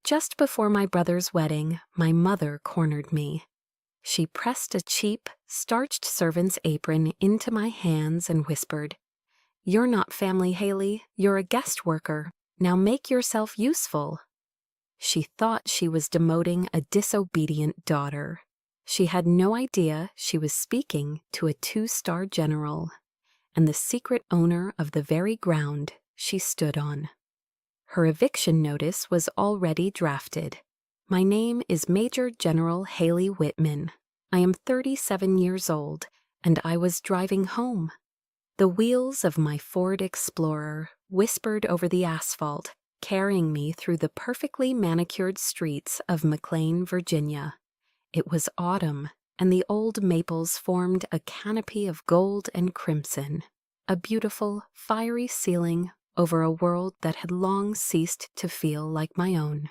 Just before my brother's wedding, my mother cornered me. She pressed a cheap, starched servant's apron into my hands and whispered, "You're not family, Haley. You're a guest worker. Now make yourself useful." She thought she was demoting a disobedient daughter. She had no idea she was speaking to a 2-star general, and the secret owner of the very ground she stood on. Her eviction notice was already drafted. My name is Major General Haley Whitman. I am 37 years old, and I was driving home. The wheels of my Ford Explorer whispered over the asphalt, carrying me through the perfectly manicured streets of McLean, Virginia. It was autumn, and the old maples formed a canopy of gold and crimson, a beautiful, fiery ceiling over a world that had long ceased to feel like my own.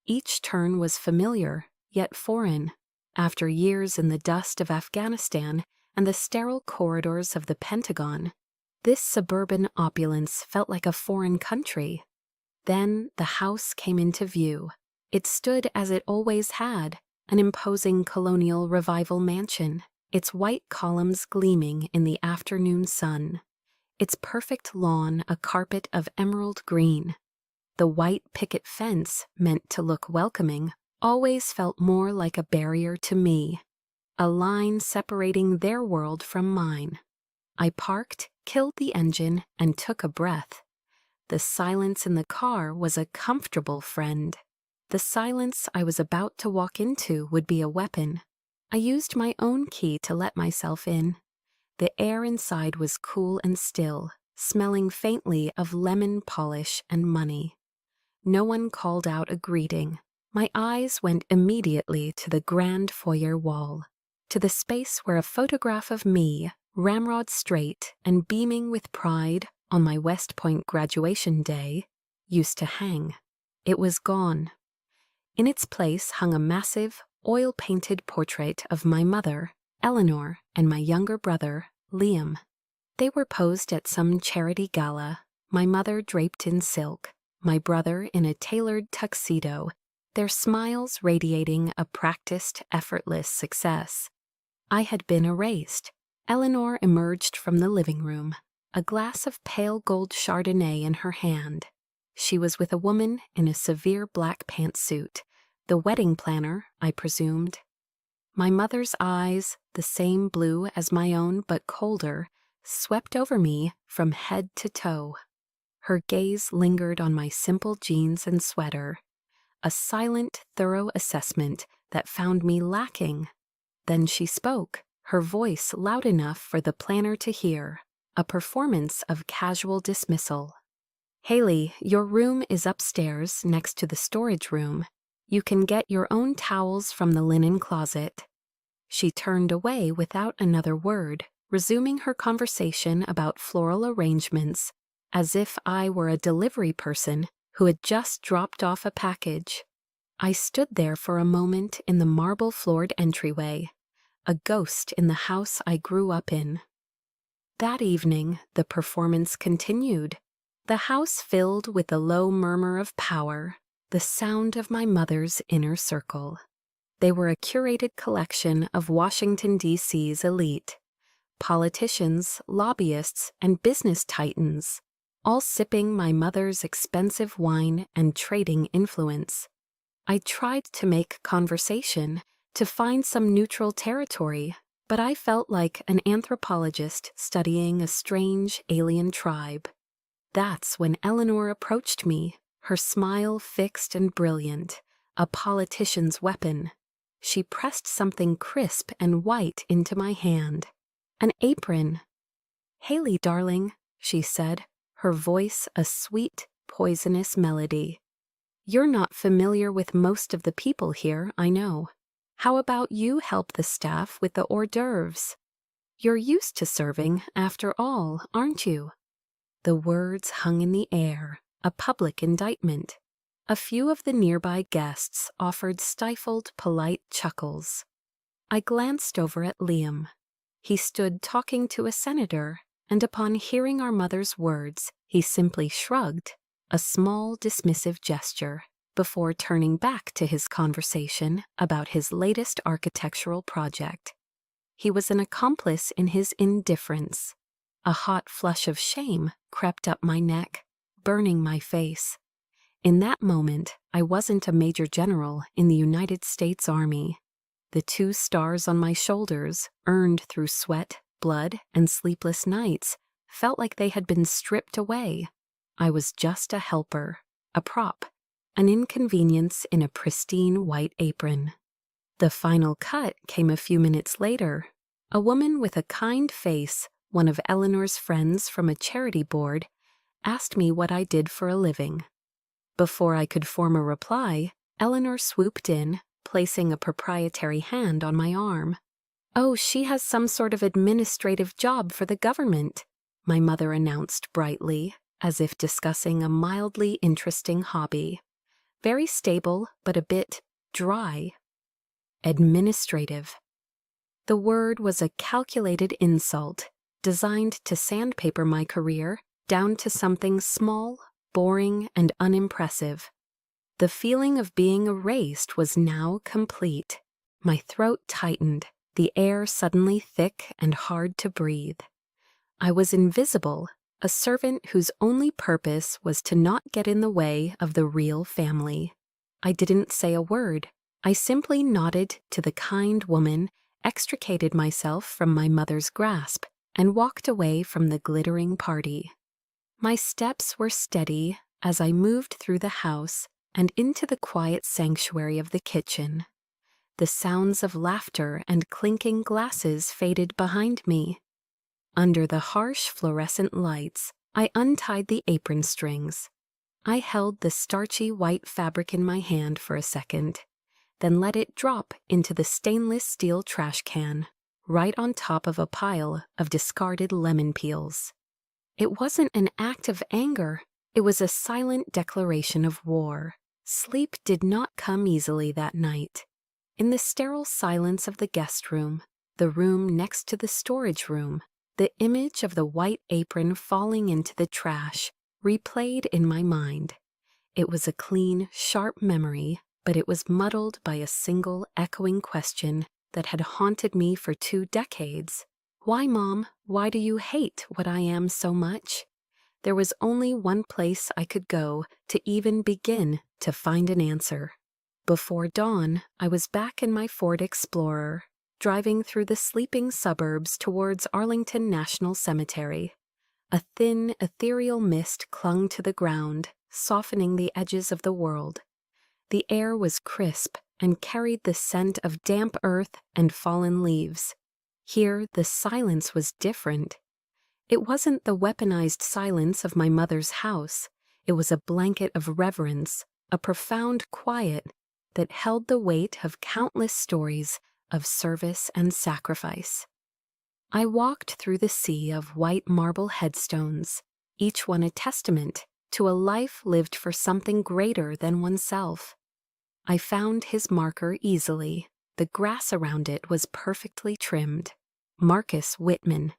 Each turn was familiar, yet foreign. After years in the dust of Afghanistan and the sterile corridors of the Pentagon, this suburban opulence felt like a foreign country. Then the house came into view. It stood as it always had, an imposing colonial revival mansion, its white columns gleaming in the afternoon sun, its perfect lawn a carpet of emerald green. The white picket fence, meant to look welcoming, always felt more like a barrier to me, a line separating their world from mine. I parked, killed the engine, and took a breath. The silence in the car was a comfortable friend. The silence I was about to walk into would be a weapon. I used my own key to let myself in. The air inside was cool and still, smelling faintly of lemon polish and money. No one called out a greeting. My eyes went immediately to the grand foyer wall, to the space where a photograph of me, ramrod straight and beaming with pride on my West Point graduation day, used to hang. It was gone. In its place hung a massive, oil-painted portrait of my mother, Eleanor, and my younger brother, Liam. They were posed at some charity gala, my mother draped in silk, my brother in a tailored tuxedo, their smiles radiating a practiced, effortless success. I had been erased. Eleanor emerged from the living room, a glass of pale gold Chardonnay in her hand. She was with a woman in a severe black pantsuit, the wedding planner, I presumed. My mother's eyes, the same blue as my own but colder, swept over me from head to toe. Her gaze lingered on my simple jeans and sweater, a silent, thorough assessment that found me lacking. Then she spoke, her voice loud enough for the planner to hear, a performance of casual dismissal. "Haley, your room is upstairs next to the storage room. You can get your own towels from the linen closet." She turned away without another word, resuming her conversation about floral arrangements, as if I were a delivery person who had just dropped off a package. I stood there for a moment in the marble-floored entryway, a ghost in the house I grew up in. That evening, the performance continued, the house filled with the low murmur of power, the sound of my mother's inner circle. They were a curated collection of Washington, D.C.'s elite, politicians, lobbyists, and business titans, all sipping my mother's expensive wine and trading influence. I tried to make conversation, to find some neutral territory, but I felt like an anthropologist studying a strange alien tribe. That's when Eleanor approached me, her smile fixed and brilliant, a politician's weapon. She pressed something crisp and white into my hand. An apron. "Haley, darling," she said, her voice a sweet, poisonous melody. "You're not familiar with most of the people here, I know. How about you help the staff with the hors d'oeuvres? You're used to serving, after all, aren't you?" The words hung in the air, a public indictment. A few of the nearby guests offered stifled, polite chuckles. I glanced over at Liam. He stood talking to a senator, and upon hearing our mother's words, he simply shrugged, a small, dismissive gesture. before turning back to his conversation about his latest architectural project. He was an accomplice in his indifference. A hot flush of shame crept up my neck, burning my face. In that moment, I wasn't a major general in the United States Army. The 2 stars on my shoulders, earned through sweat, blood, and sleepless nights, felt like they had been stripped away. I was just a helper, a prop, an inconvenience in a pristine white apron. The final cut came a few minutes later. A woman with a kind face, one of Eleanor's friends from a charity board, asked me what I did for a living. Before I could form a reply, Eleanor swooped in, placing a proprietary hand on my arm. "Oh, she has some sort of administrative job for the government," my mother announced brightly, as if discussing a mildly interesting hobby. "Very stable, but a bit dry." Administrative. The word was a calculated insult, designed to sandpaper my career down to something small, boring, and unimpressive. The feeling of being erased was now complete. My throat tightened, the air suddenly thick and hard to breathe. I was invisible, a servant whose only purpose was to not get in the way of the real family. I didn't say a word. I simply nodded to the kind woman, extricated myself from my mother's grasp, and walked away from the glittering party. My steps were steady as I moved through the house and into the quiet sanctuary of the kitchen. The sounds of laughter and clinking glasses faded behind me. Under the harsh fluorescent lights, I untied the apron strings. I held the starchy white fabric in my hand for a second, then let it drop into the stainless steel trash can, right on top of a pile of discarded lemon peels. It wasn't an act of anger, it was a silent declaration of war. Sleep did not come easily that night. In the sterile silence of the guest room, the room next to the storage room, the image of the white apron falling into the trash replayed in my mind. It was a clean, sharp memory, but it was muddled by a single echoing question that had haunted me for 2 decades. "Why, Mom? Why do you hate what I am so much?" There was only one place I could go to even begin to find an answer. Before dawn, I was back in my Ford Explorer, driving through the sleeping suburbs towards Arlington National Cemetery. A thin, ethereal mist clung to the ground, softening the edges of the world. The air was crisp and carried the scent of damp earth and fallen leaves. Here, the silence was different. It wasn't the weaponized silence of my mother's house. It was a blanket of reverence, a profound quiet that held the weight of countless stories of service and sacrifice. I walked through the sea of white marble headstones, each one a testament to a life lived for something greater than oneself. I found his marker easily. The grass around it was perfectly trimmed. Marcus Whitman,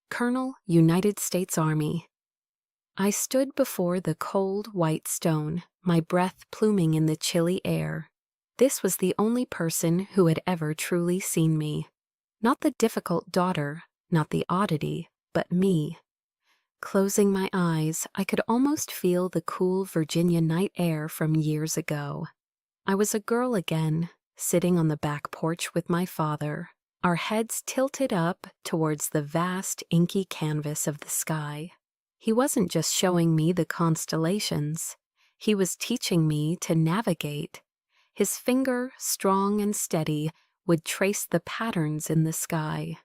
Colonel, United States Army. I stood before the cold white stone, my breath pluming in the chilly air. This was the only person who had ever truly seen me. Not the difficult daughter, not the oddity, but me. Closing my eyes, I could almost feel the cool Virginia night air from years ago. I was a girl again, sitting on the back porch with my father, our heads tilted up towards the vast, inky canvas of the sky. He wasn't just showing me the constellations. He was teaching me to navigate. His finger, strong and steady, would trace the patterns in the sky.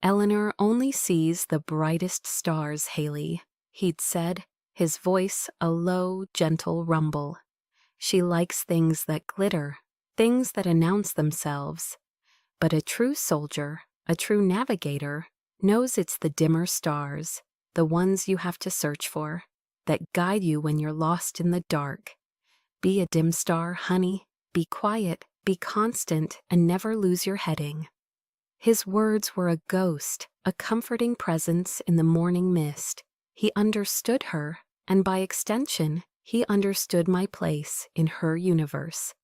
"Eleanor only sees the brightest stars, Haley," he'd said, his voice a low, gentle rumble. "She likes things that glitter, things that announce themselves. But a true soldier, a true navigator, knows it's the dimmer stars, the ones you have to search for, that guide you when you're lost in the dark. Be a dim star, honey. Be quiet, be constant, and never lose your heading." His words were a ghost, a comforting presence in the morning mist. He understood her, and by extension, he understood my place in her universe.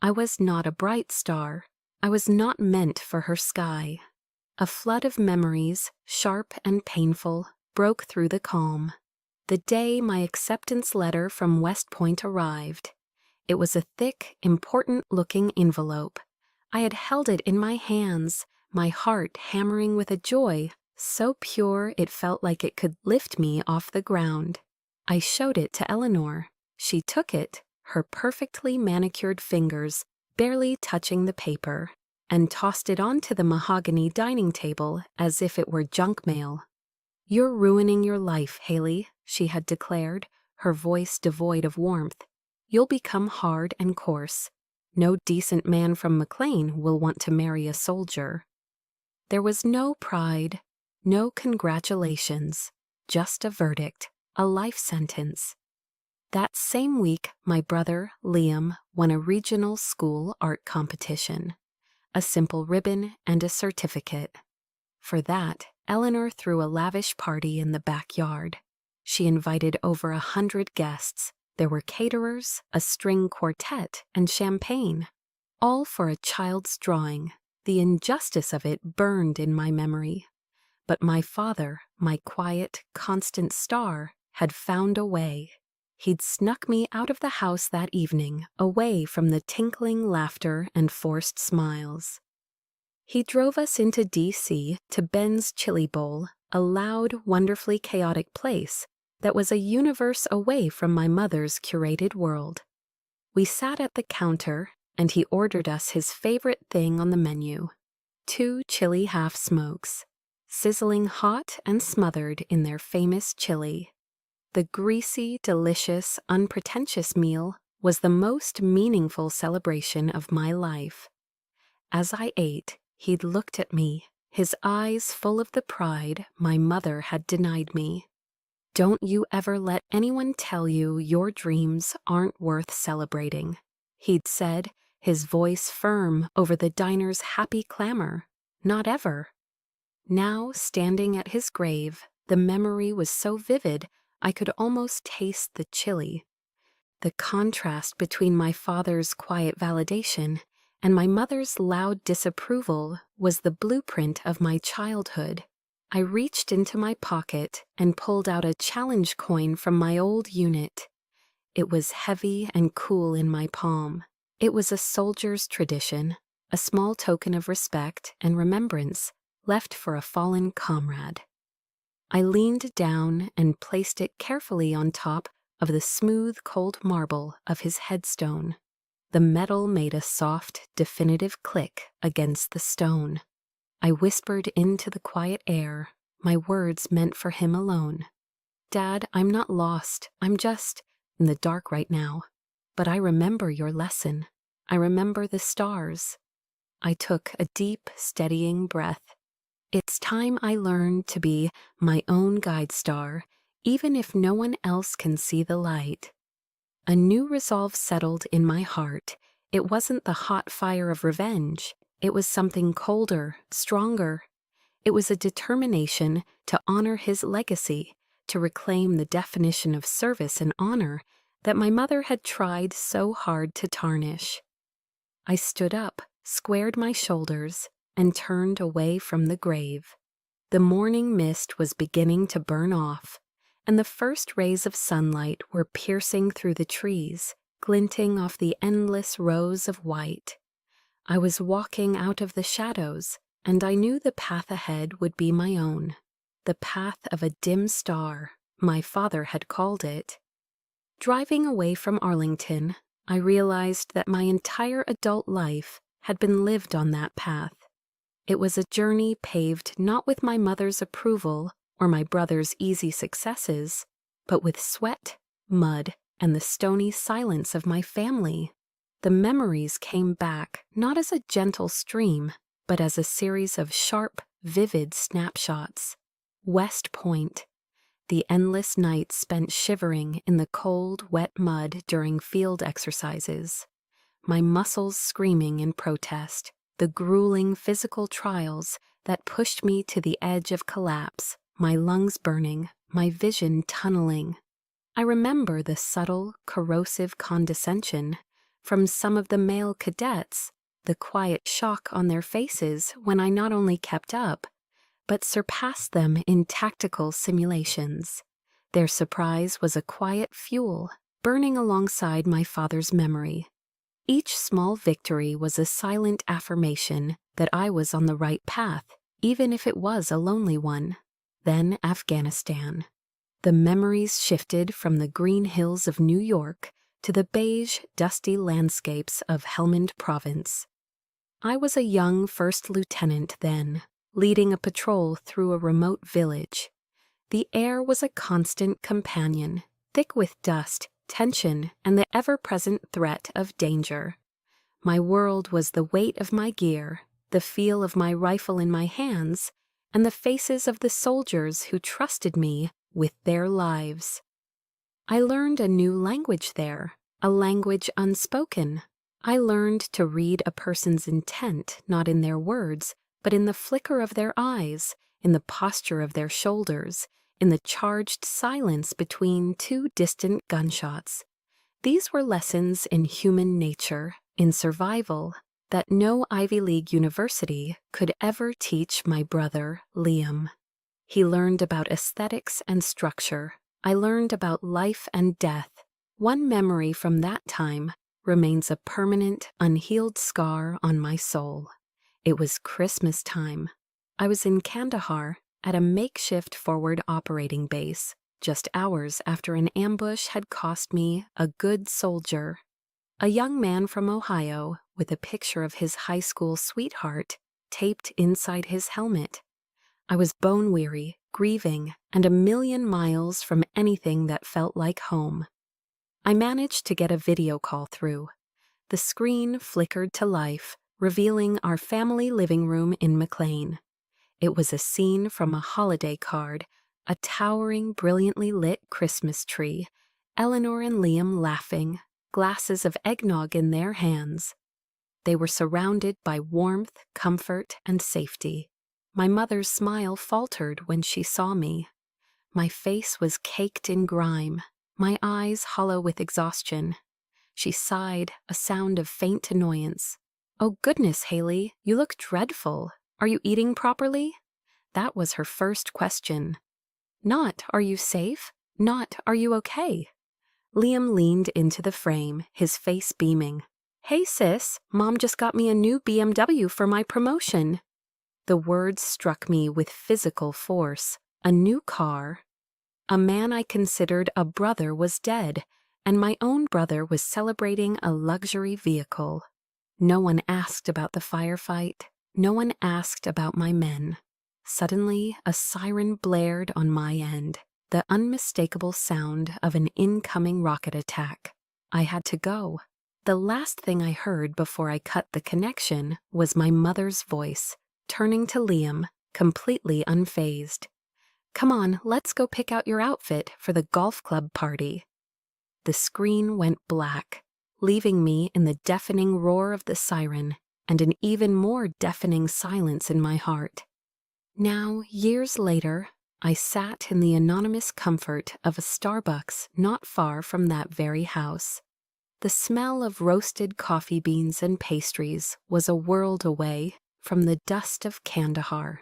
I was not a bright star. I was not meant for her sky. A flood of memories, sharp and painful, broke through the calm. The day my acceptance letter from West Point arrived. It was a thick, important-looking envelope. I had held it in my hands, my heart hammering with a joy so pure it felt like it could lift me off the ground. I showed it to Eleanor. She took it, her perfectly manicured fingers barely touching the paper, and tossed it onto the mahogany dining table as if it were junk mail. "You're ruining your life, Haley," she had declared, her voice devoid of warmth. "You'll become hard and coarse. No decent man from McLean will want to marry a soldier." There was no pride, no congratulations, just a verdict, a life sentence. That same week, my brother, Liam, won a regional school art competition. A simple ribbon and a certificate. For that, Eleanor threw a lavish party in the backyard. She invited over 100 guests. There were caterers, a string quartet, and champagne. All for a child's drawing. The injustice of it burned in my memory. But my father, my quiet, constant star, had found a way. He'd snuck me out of the house that evening, away from the tinkling laughter and forced smiles. He drove us into D.C. to Ben's Chili Bowl, a loud, wonderfully chaotic place that was a universe away from my mother's curated world. We sat at the counter, and he ordered us his favorite thing on the menu, 2 chili half-smokes, sizzling hot and smothered in their famous chili. The greasy, delicious, unpretentious meal was the most meaningful celebration of my life. As I ate, he'd looked at me, his eyes full of the pride my mother had denied me. "Don't you ever let anyone tell you your dreams aren't worth celebrating," he'd said, his voice firm over the diner's happy clamor. "Not ever." Now, standing at his grave, the memory was so vivid I could almost taste the chili. The contrast between my father's quiet validation and my mother's loud disapproval was the blueprint of my childhood. I reached into my pocket and pulled out a challenge coin from my old unit. It was heavy and cool in my palm. It was a soldier's tradition, a small token of respect and remembrance left for a fallen comrade. I leaned down and placed it carefully on top of the smooth, cold marble of his headstone. The metal made a soft, definitive click against the stone. I whispered into the quiet air, my words meant for him alone. "Dad, I'm not lost. I'm just in the dark right now. But I remember your lesson. I remember the stars." I took a deep, steadying breath. It's time I learned to be my own guide star, even if no one else can see the light. A new resolve settled in my heart. It wasn't the hot fire of revenge. It was something colder, stronger. It was a determination to honor his legacy, to reclaim the definition of service and honor that my mother had tried so hard to tarnish. I stood up, squared my shoulders, and turned away from the grave. The morning mist was beginning to burn off, and the first rays of sunlight were piercing through the trees, glinting off the endless rows of white. I was walking out of the shadows, and I knew the path ahead would be my own. The path of a dim star, my father had called it. Driving away from Arlington, I realized that my entire adult life had been lived on that path. It was a journey paved not with my mother's approval or my brother's easy successes, but with sweat, mud, and the stony silence of my family. The memories came back not as a gentle stream, but as a series of sharp, vivid snapshots. West Point, the endless nights spent shivering in the cold, wet mud during field exercises, my muscles screaming in protest, the grueling physical trials that pushed me to the edge of collapse, my lungs burning, my vision tunneling. I remember the subtle, corrosive condescension from some of the male cadets, the quiet shock on their faces when I not only kept up, but surpassed them in tactical simulations. Their surprise was a quiet fuel, burning alongside my father's memory. Each small victory was a silent affirmation that I was on the right path, even if it was a lonely one. Then Afghanistan. The memories shifted from the green hills of New York to the beige, dusty landscapes of Helmand Province. I was a young first lieutenant then, leading a patrol through a remote village. The air was a constant companion, thick with dust, tension, and the ever-present threat of danger. My world was the weight of my gear, the feel of my rifle in my hands, and the faces of the soldiers who trusted me with their lives. I learned a new language there, a language unspoken. I learned to read a person's intent not in their words, but in the flicker of their eyes, in the posture of their shoulders, in the charged silence between two distant gunshots. These were lessons in human nature, in survival, that no Ivy League university could ever teach my brother, Liam. He learned about aesthetics and structure. I learned about life and death. One memory from that time remains a permanent, unhealed scar on my soul. It was Christmas time. I was in Kandahar at a makeshift forward operating base, just hours after an ambush had cost me a good soldier. A young man from Ohio with a picture of his high school sweetheart taped inside his helmet. I was bone-weary, grieving, and a million miles from anything that felt like home. I managed to get a video call through. The screen flickered to life, revealing our family living room in McLean. It was a scene from a holiday card, a towering, brilliantly lit Christmas tree, Eleanor and Liam laughing, glasses of eggnog in their hands. They were surrounded by warmth, comfort, and safety. My mother's smile faltered when she saw me. My face was caked in grime, my eyes hollow with exhaustion. She sighed, a sound of faint annoyance. "Oh goodness, Haley, you look dreadful. Are you eating properly?" That was her first question. Not, "Are you safe?" Not, "Are you okay?" Liam leaned into the frame, his face beaming. "Hey sis, Mom just got me a new BMW for my promotion." The words struck me with physical force. A new car. A man I considered a brother was dead, and my own brother was celebrating a luxury vehicle. No one asked about the firefight. No one asked about my men. Suddenly, a siren blared on my end, the unmistakable sound of an incoming rocket attack. I had to go. The last thing I heard before I cut the connection was my mother's voice, turning to Liam, completely unfazed. "Come on, let's go pick out your outfit for the golf club party." The screen went black, leaving me in the deafening roar of the siren and an even more deafening silence in my heart. Now, years later, I sat in the anonymous comfort of a Starbucks not far from that very house. The smell of roasted coffee beans and pastries was a world away from the dust of Kandahar.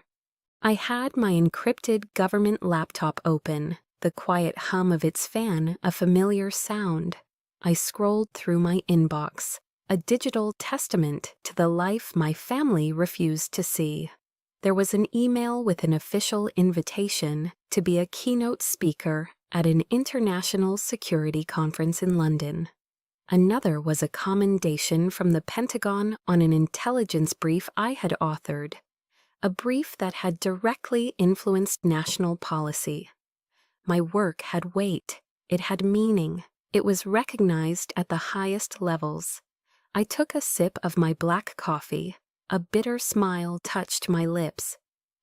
I had my encrypted government laptop open, the quiet hum of its fan a familiar sound. I scrolled through my inbox, a digital testament to the life my family refused to see. There was an email with an official invitation to be a keynote speaker at an international security conference in London. Another was a commendation from the Pentagon on an intelligence brief I had authored, a brief that had directly influenced national policy. My work had weight, it had meaning, it was recognized at the highest levels. I took a sip of my black coffee. A bitter smile touched my lips.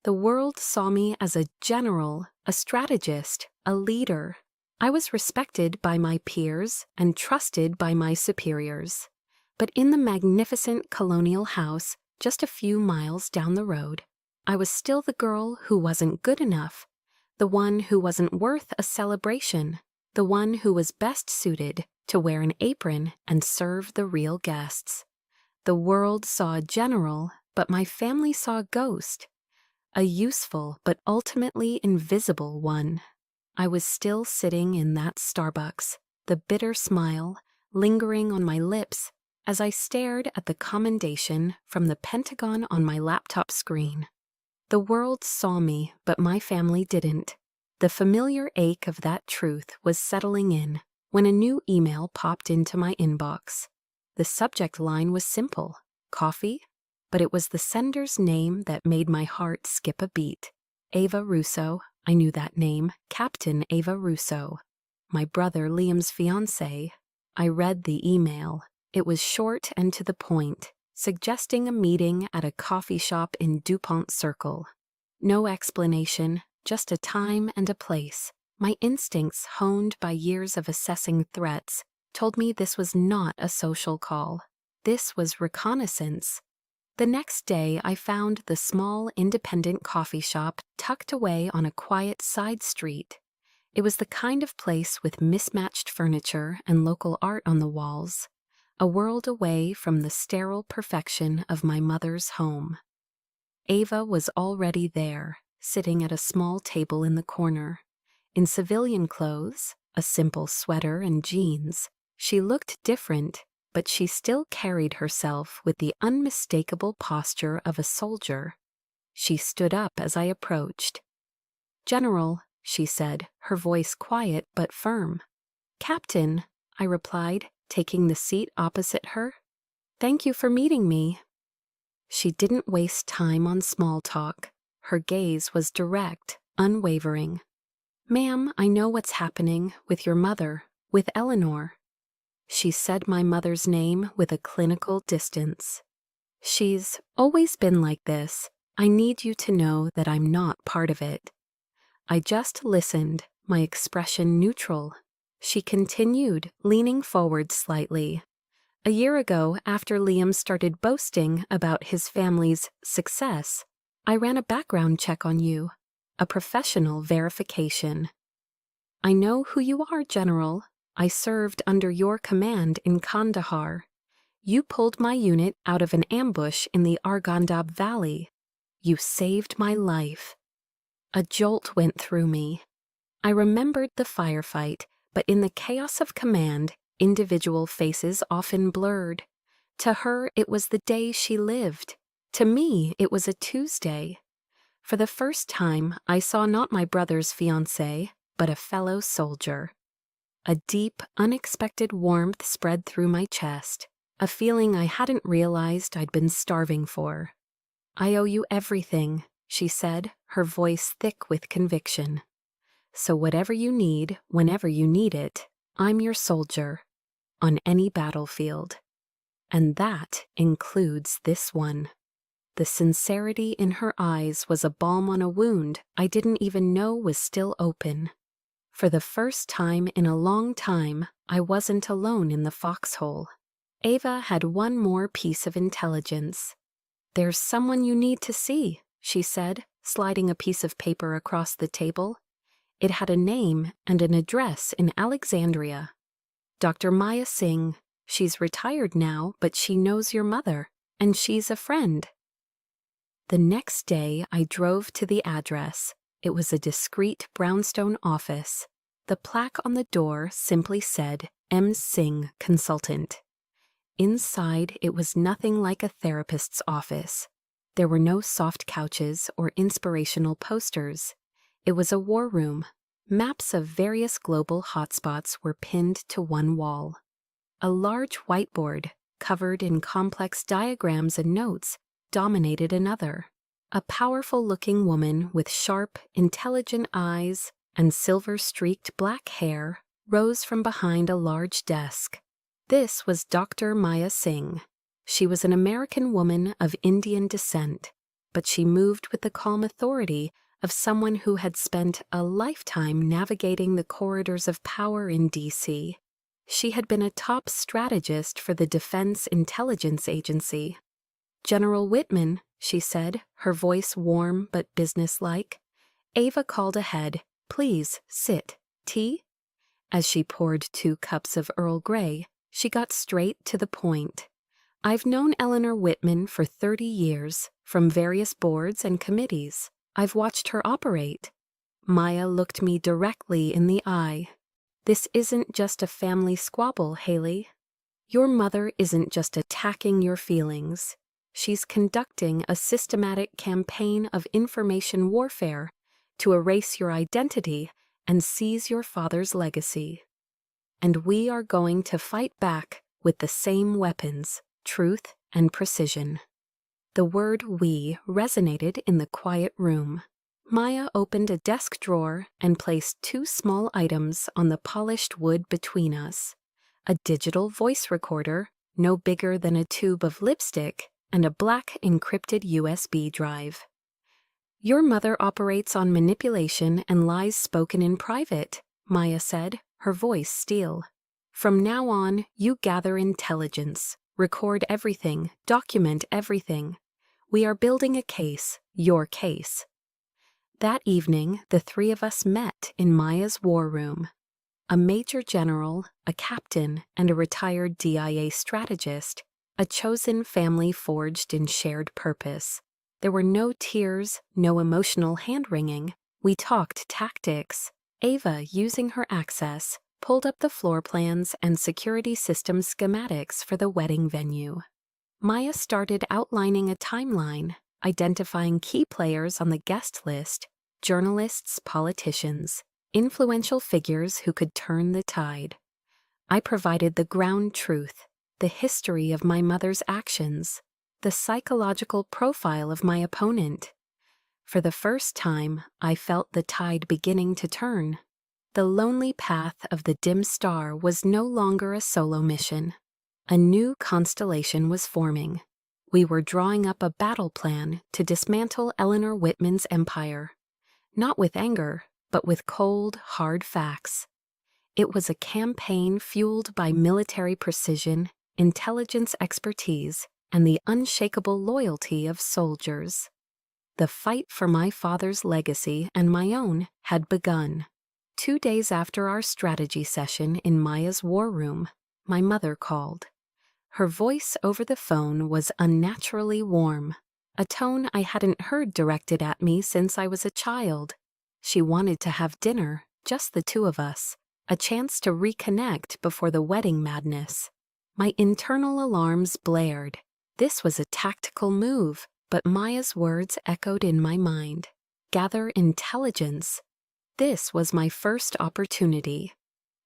The world saw me as a general, a strategist, a leader. I was respected by my peers and trusted by my superiors. But in the magnificent colonial house, just a few miles down the road, I was still the girl who wasn't good enough, the one who wasn't worth a celebration, the one who was best suited to wear an apron and serve the real guests. The world saw a general, but my family saw a ghost, a useful but ultimately invisible one. I was still sitting in that Starbucks, the bitter smile lingering on my lips as I stared at the commendation from the Pentagon on my laptop screen. The world saw me, but my family didn't. The familiar ache of that truth was settling in when a new email popped into my inbox. The subject line was simple, coffee, but it was the sender's name that made my heart skip a beat. Ava Russo, I knew that name, Captain Ava Russo, my brother Liam's fiancée. I read the email. It was short and to the point, suggesting a meeting at a coffee shop in DuPont Circle. No explanation, just a time and a place. My instincts, honed by years of assessing threats, told me this was not a social call. This was reconnaissance. The next day, I found the small, independent coffee shop tucked away on a quiet side street. It was the kind of place with mismatched furniture and local art on the walls, a world away from the sterile perfection of my mother's home. Ava was already there, sitting at a small table in the corner. In civilian clothes, a simple sweater and jeans, she looked different, but she still carried herself with the unmistakable posture of a soldier. She stood up as I approached. "General," she said, her voice quiet but firm. "Captain," I replied, taking the seat opposite her. "Thank you for meeting me." She didn't waste time on small talk. Her gaze was direct, unwavering. "Ma'am, I know what's happening with your mother, with Eleanor." She said my mother's name with a clinical distance. "She's always been like this. I need you to know that I'm not part of it." I just listened, my expression neutral. She continued, leaning forward slightly. "A year ago, after Liam started boasting about his family's success, I ran a background check on you, a professional verification. I know who you are, General. I served under your command in Kandahar. You pulled my unit out of an ambush in the Arghandab Valley. You saved my life." A jolt went through me. I remembered the firefight, but in the chaos of command, individual faces often blurred. To her, it was the day she lived. To me, it was a Tuesday. For the first time, I saw not my brother's fiancé, but a fellow soldier. A deep, unexpected warmth spread through my chest, a feeling I hadn't realized I'd been starving for. "I owe you everything," she said, her voice thick with conviction. "So whatever you need, whenever you need it, I'm your soldier, on any battlefield. And that includes this one." The sincerity in her eyes was a balm on a wound I didn't even know was still open. For the first time in a long time, I wasn't alone in the foxhole. Ava had one more piece of intelligence. "There's someone you need to see," she said, sliding a piece of paper across the table. It had a name and an address in Alexandria. "Dr. Maya Singh. She's retired now, but she knows your mother, and she's a friend." The next day, I drove to the address. It was a discreet brownstone office. The plaque on the door simply said, "M. Singh, Consultant." Inside, it was nothing like a therapist's office. There were no soft couches or inspirational posters. It was a war room. Maps of various global hotspots were pinned to one wall. A large whiteboard, covered in complex diagrams and notes, dominated another. A powerful-looking woman with sharp, intelligent eyes and silver-streaked black hair rose from behind a large desk. This was Dr. Maya Singh. She was an American woman of Indian descent, but she moved with the calm authority of someone who had spent a lifetime navigating the corridors of power in D.C. She had been a top strategist for the Defense Intelligence Agency. "General Whitman," she said, her voice warm but businesslike. Ava called ahead. "Please, sit. Tea?" As she poured 2 cups of Earl Grey, she got straight to the point. I've known Eleanor Whitman for 30 years, from various boards and committees. I've watched her operate. Maya looked me directly in the eye. This isn't just a family squabble, Haley. Your mother isn't just attacking your feelings. She's conducting a systematic campaign of information warfare to erase your identity and seize your father's legacy. And we are going to fight back with the same weapons, truth and precision. The word "we" resonated in the quiet room. Maya opened a desk drawer and placed 2 small items on the polished wood between us. A digital voice recorder, no bigger than a tube of lipstick, and a black encrypted USB drive. Your mother operates on manipulation and lies spoken in private, Maya said, her voice steel. From now on, you gather intelligence, record everything, document everything. We are building a case, your case. That evening, the 3 of us met in Maya's war room. A major general, a captain, and a retired DIA strategist, a chosen family forged in shared purpose. There were no tears, no emotional hand-wringing. We talked tactics. Ava, using her access, pulled up the floor plans and security system schematics for the wedding venue. Maya started outlining a timeline, identifying key players on the guest list, journalists, politicians, influential figures who could turn the tide. I provided the ground truth, the history of my mother's actions, the psychological profile of my opponent. For the first time, I felt the tide beginning to turn. The lonely path of the dim star was no longer a solo mission. A new constellation was forming. We were drawing up a battle plan to dismantle Eleanor Whitman's empire. Not with anger, but with cold, hard facts. It was a campaign fueled by military precision, intelligence expertise, and the unshakable loyalty of soldiers. The fight for my father's legacy and my own had begun. 2 days after our strategy session in Maya's war room, my mother called. Her voice over the phone was unnaturally warm, a tone I hadn't heard directed at me since I was a child. She wanted to have dinner, just the 2 of us, a chance to reconnect before the wedding madness. My internal alarms blared. This was a tactical move, but Maya's words echoed in my mind. Gather intelligence. This was my first opportunity.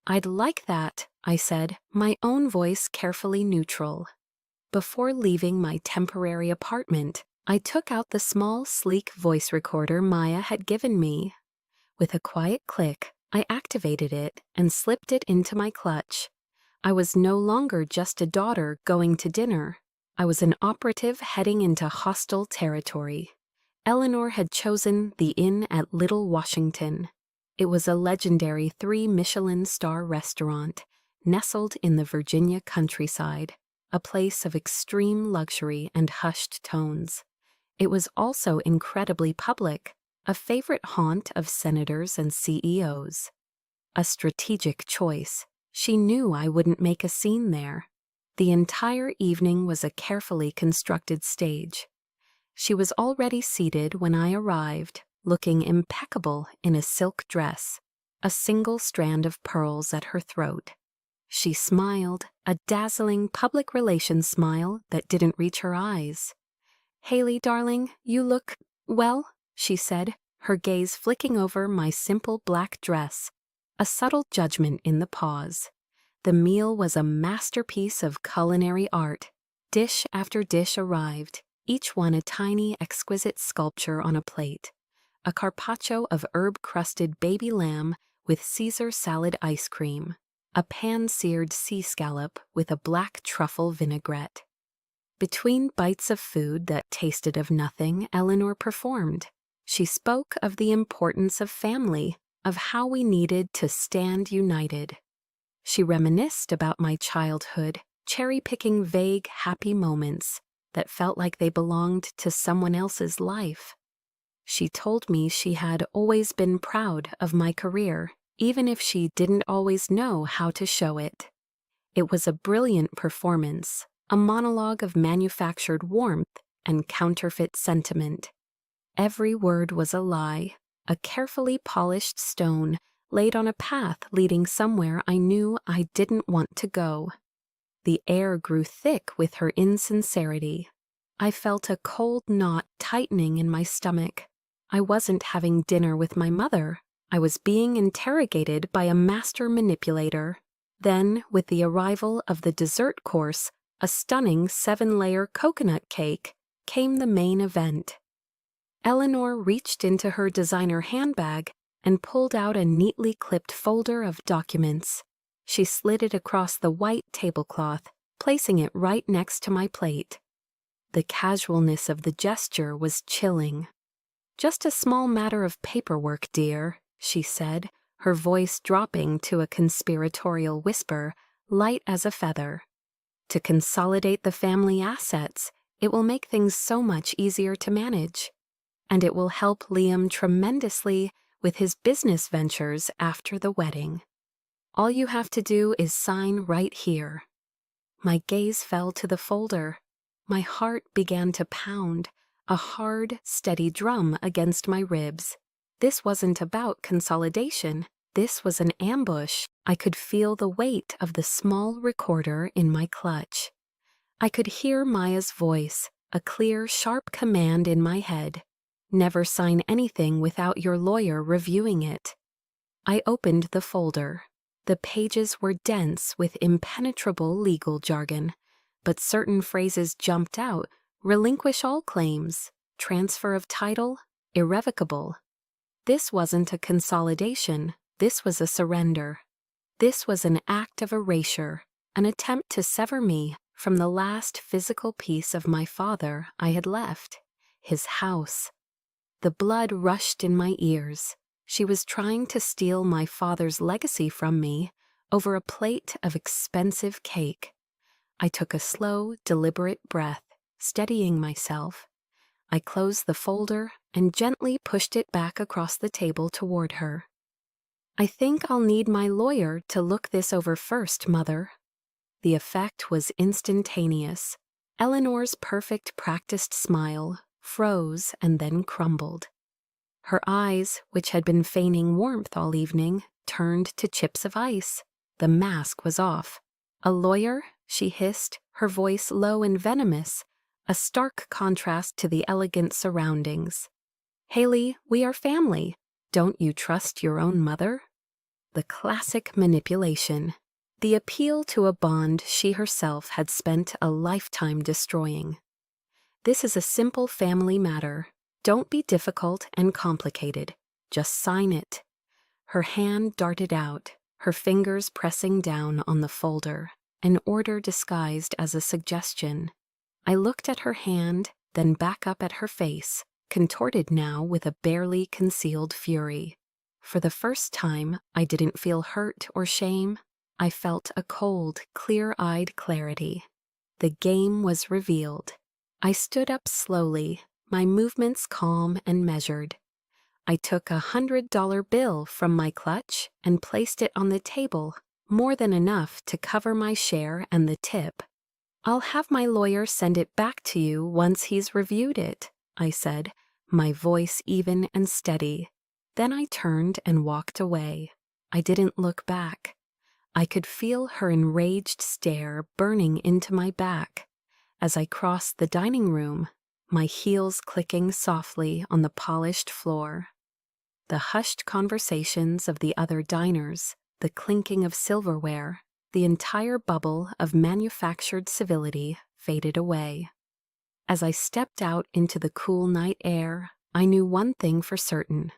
I'd like that, I said, my own voice carefully neutral. Before leaving my temporary apartment, I took out the small, sleek voice recorder Maya had given me. With a quiet click, I activated it and slipped it into my clutch. I was no longer just a daughter going to dinner. I was an operative heading into hostile territory. Eleanor had chosen the Inn at Little Washington. It was a legendary 3 Michelin star restaurant, nestled in the Virginia countryside, a place of extreme luxury and hushed tones. It was also incredibly public, a favorite haunt of senators and CEOs. A strategic choice. She knew I wouldn't make a scene there. The entire evening was a carefully constructed stage. She was already seated when I arrived, looking impeccable in a silk dress, a single strand of pearls at her throat. She smiled, a dazzling public relations smile that didn't reach her eyes. "Haley, darling, you look, well," she said, her gaze flicking over my simple black dress, a subtle judgment in the pause. The meal was a masterpiece of culinary art. Dish after dish arrived, each one a tiny, exquisite sculpture on a plate. A carpaccio of herb-crusted baby lamb with Caesar salad ice cream, a pan-seared sea scallop with a black truffle vinaigrette. Between bites of food that tasted of nothing, Eleanor performed. She spoke of the importance of family, of how we needed to stand united. She reminisced about my childhood, cherry-picking vague, happy moments that felt like they belonged to someone else's life. She told me she had always been proud of my career, even if she didn't always know how to show it. It was a brilliant performance, a monologue of manufactured warmth and counterfeit sentiment. Every word was a lie, a carefully polished stone laid on a path leading somewhere I knew I didn't want to go. The air grew thick with her insincerity. I felt a cold knot tightening in my stomach. I wasn't having dinner with my mother. I was being interrogated by a master manipulator. Then, with the arrival of the dessert course, a stunning 7-layer coconut cake, came the main event. Eleanor reached into her designer handbag and pulled out a neatly clipped folder of documents. She slid it across the white tablecloth, placing it right next to my plate. The casualness of the gesture was chilling. "Just a small matter of paperwork, dear," she said, her voice dropping to a conspiratorial whisper, light as a feather. "To consolidate the family assets, it will make things so much easier to manage. And it will help Liam tremendously with his business ventures after the wedding. All you have to do is sign right here." My gaze fell to the folder. My heart began to pound, a hard, steady drum against my ribs. This wasn't about consolidation. This was an ambush. I could feel the weight of the small recorder in my clutch. I could hear Maya's voice, a clear, sharp command in my head. "Never sign anything without your lawyer reviewing it." I opened the folder. The pages were dense with impenetrable legal jargon, but certain phrases jumped out: relinquish all claims, transfer of title, irrevocable. This wasn't a consolidation, this was a surrender. This was an act of erasure, an attempt to sever me from the last physical piece of my father I had left, his house. The blood rushed in my ears. She was trying to steal my father's legacy from me over a plate of expensive cake. I took a slow, deliberate breath, steadying myself. I closed the folder and gently pushed it back across the table toward her. "I think I'll need my lawyer to look this over first, Mother." The effect was instantaneous. Eleanor's perfect practiced smile froze and then crumbled. Her eyes, which had been feigning warmth all evening, turned to chips of ice. The mask was off. "A lawyer?" she hissed, her voice low and venomous, a stark contrast to the elegant surroundings. "Haley, we are family. Don't you trust your own mother?" The classic manipulation. The appeal to a bond she herself had spent a lifetime destroying. "This is a simple family matter. Don't be difficult and complicated. Just sign it." Her hand darted out, her fingers pressing down on the folder, an order disguised as a suggestion. I looked at her hand, then back up at her face, contorted now with a barely concealed fury. For the first time, I didn't feel hurt or shame. I felt a cold, clear-eyed clarity. The game was revealed. I stood up slowly, my movements calm and measured. I took $100 bill from my clutch and placed it on the table, more than enough to cover my share and the tip. "I'll have my lawyer send it back to you once he's reviewed it," I said, my voice even and steady. Then I turned and walked away. I didn't look back. I could feel her enraged stare burning into my back. As I crossed the dining room, my heels clicking softly on the polished floor. The hushed conversations of the other diners, the clinking of silverware, the entire bubble of manufactured civility faded away. As I stepped out into the cool night air, I knew one thing for certain.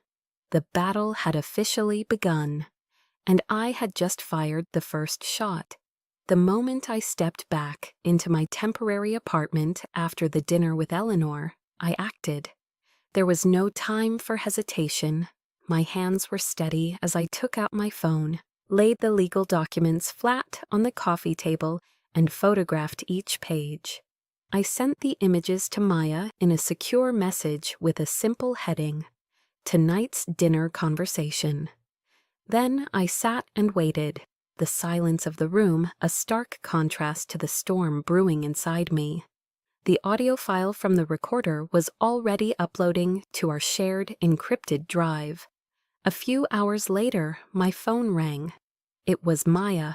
The battle had officially begun, and I had just fired the first shot. The moment I stepped back into my temporary apartment after the dinner with Eleanor, I acted. There was no time for hesitation. My hands were steady as I took out my phone, laid the legal documents flat on the coffee table, and photographed each page. I sent the images to Maya in a secure message with a simple heading: "Tonight's dinner conversation." Then I sat and waited, the silence of the room a stark contrast to the storm brewing inside me. The audio file from the recorder was already uploading to our shared encrypted drive. A few hours later, my phone rang. It was Maya.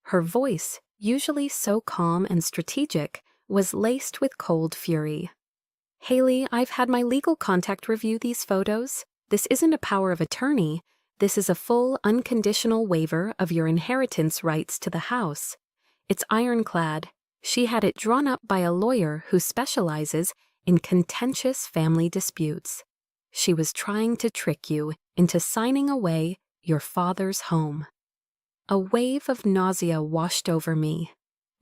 Her voice, usually so calm and strategic, was laced with cold fury. "Haley, I've had my legal contact review these photos. This isn't a power of attorney. This is a full, unconditional waiver of your inheritance rights to the house. It's ironclad. She had it drawn up by a lawyer who specializes in contentious family disputes. She was trying to trick you into signing away your father's home." A wave of nausea washed over me.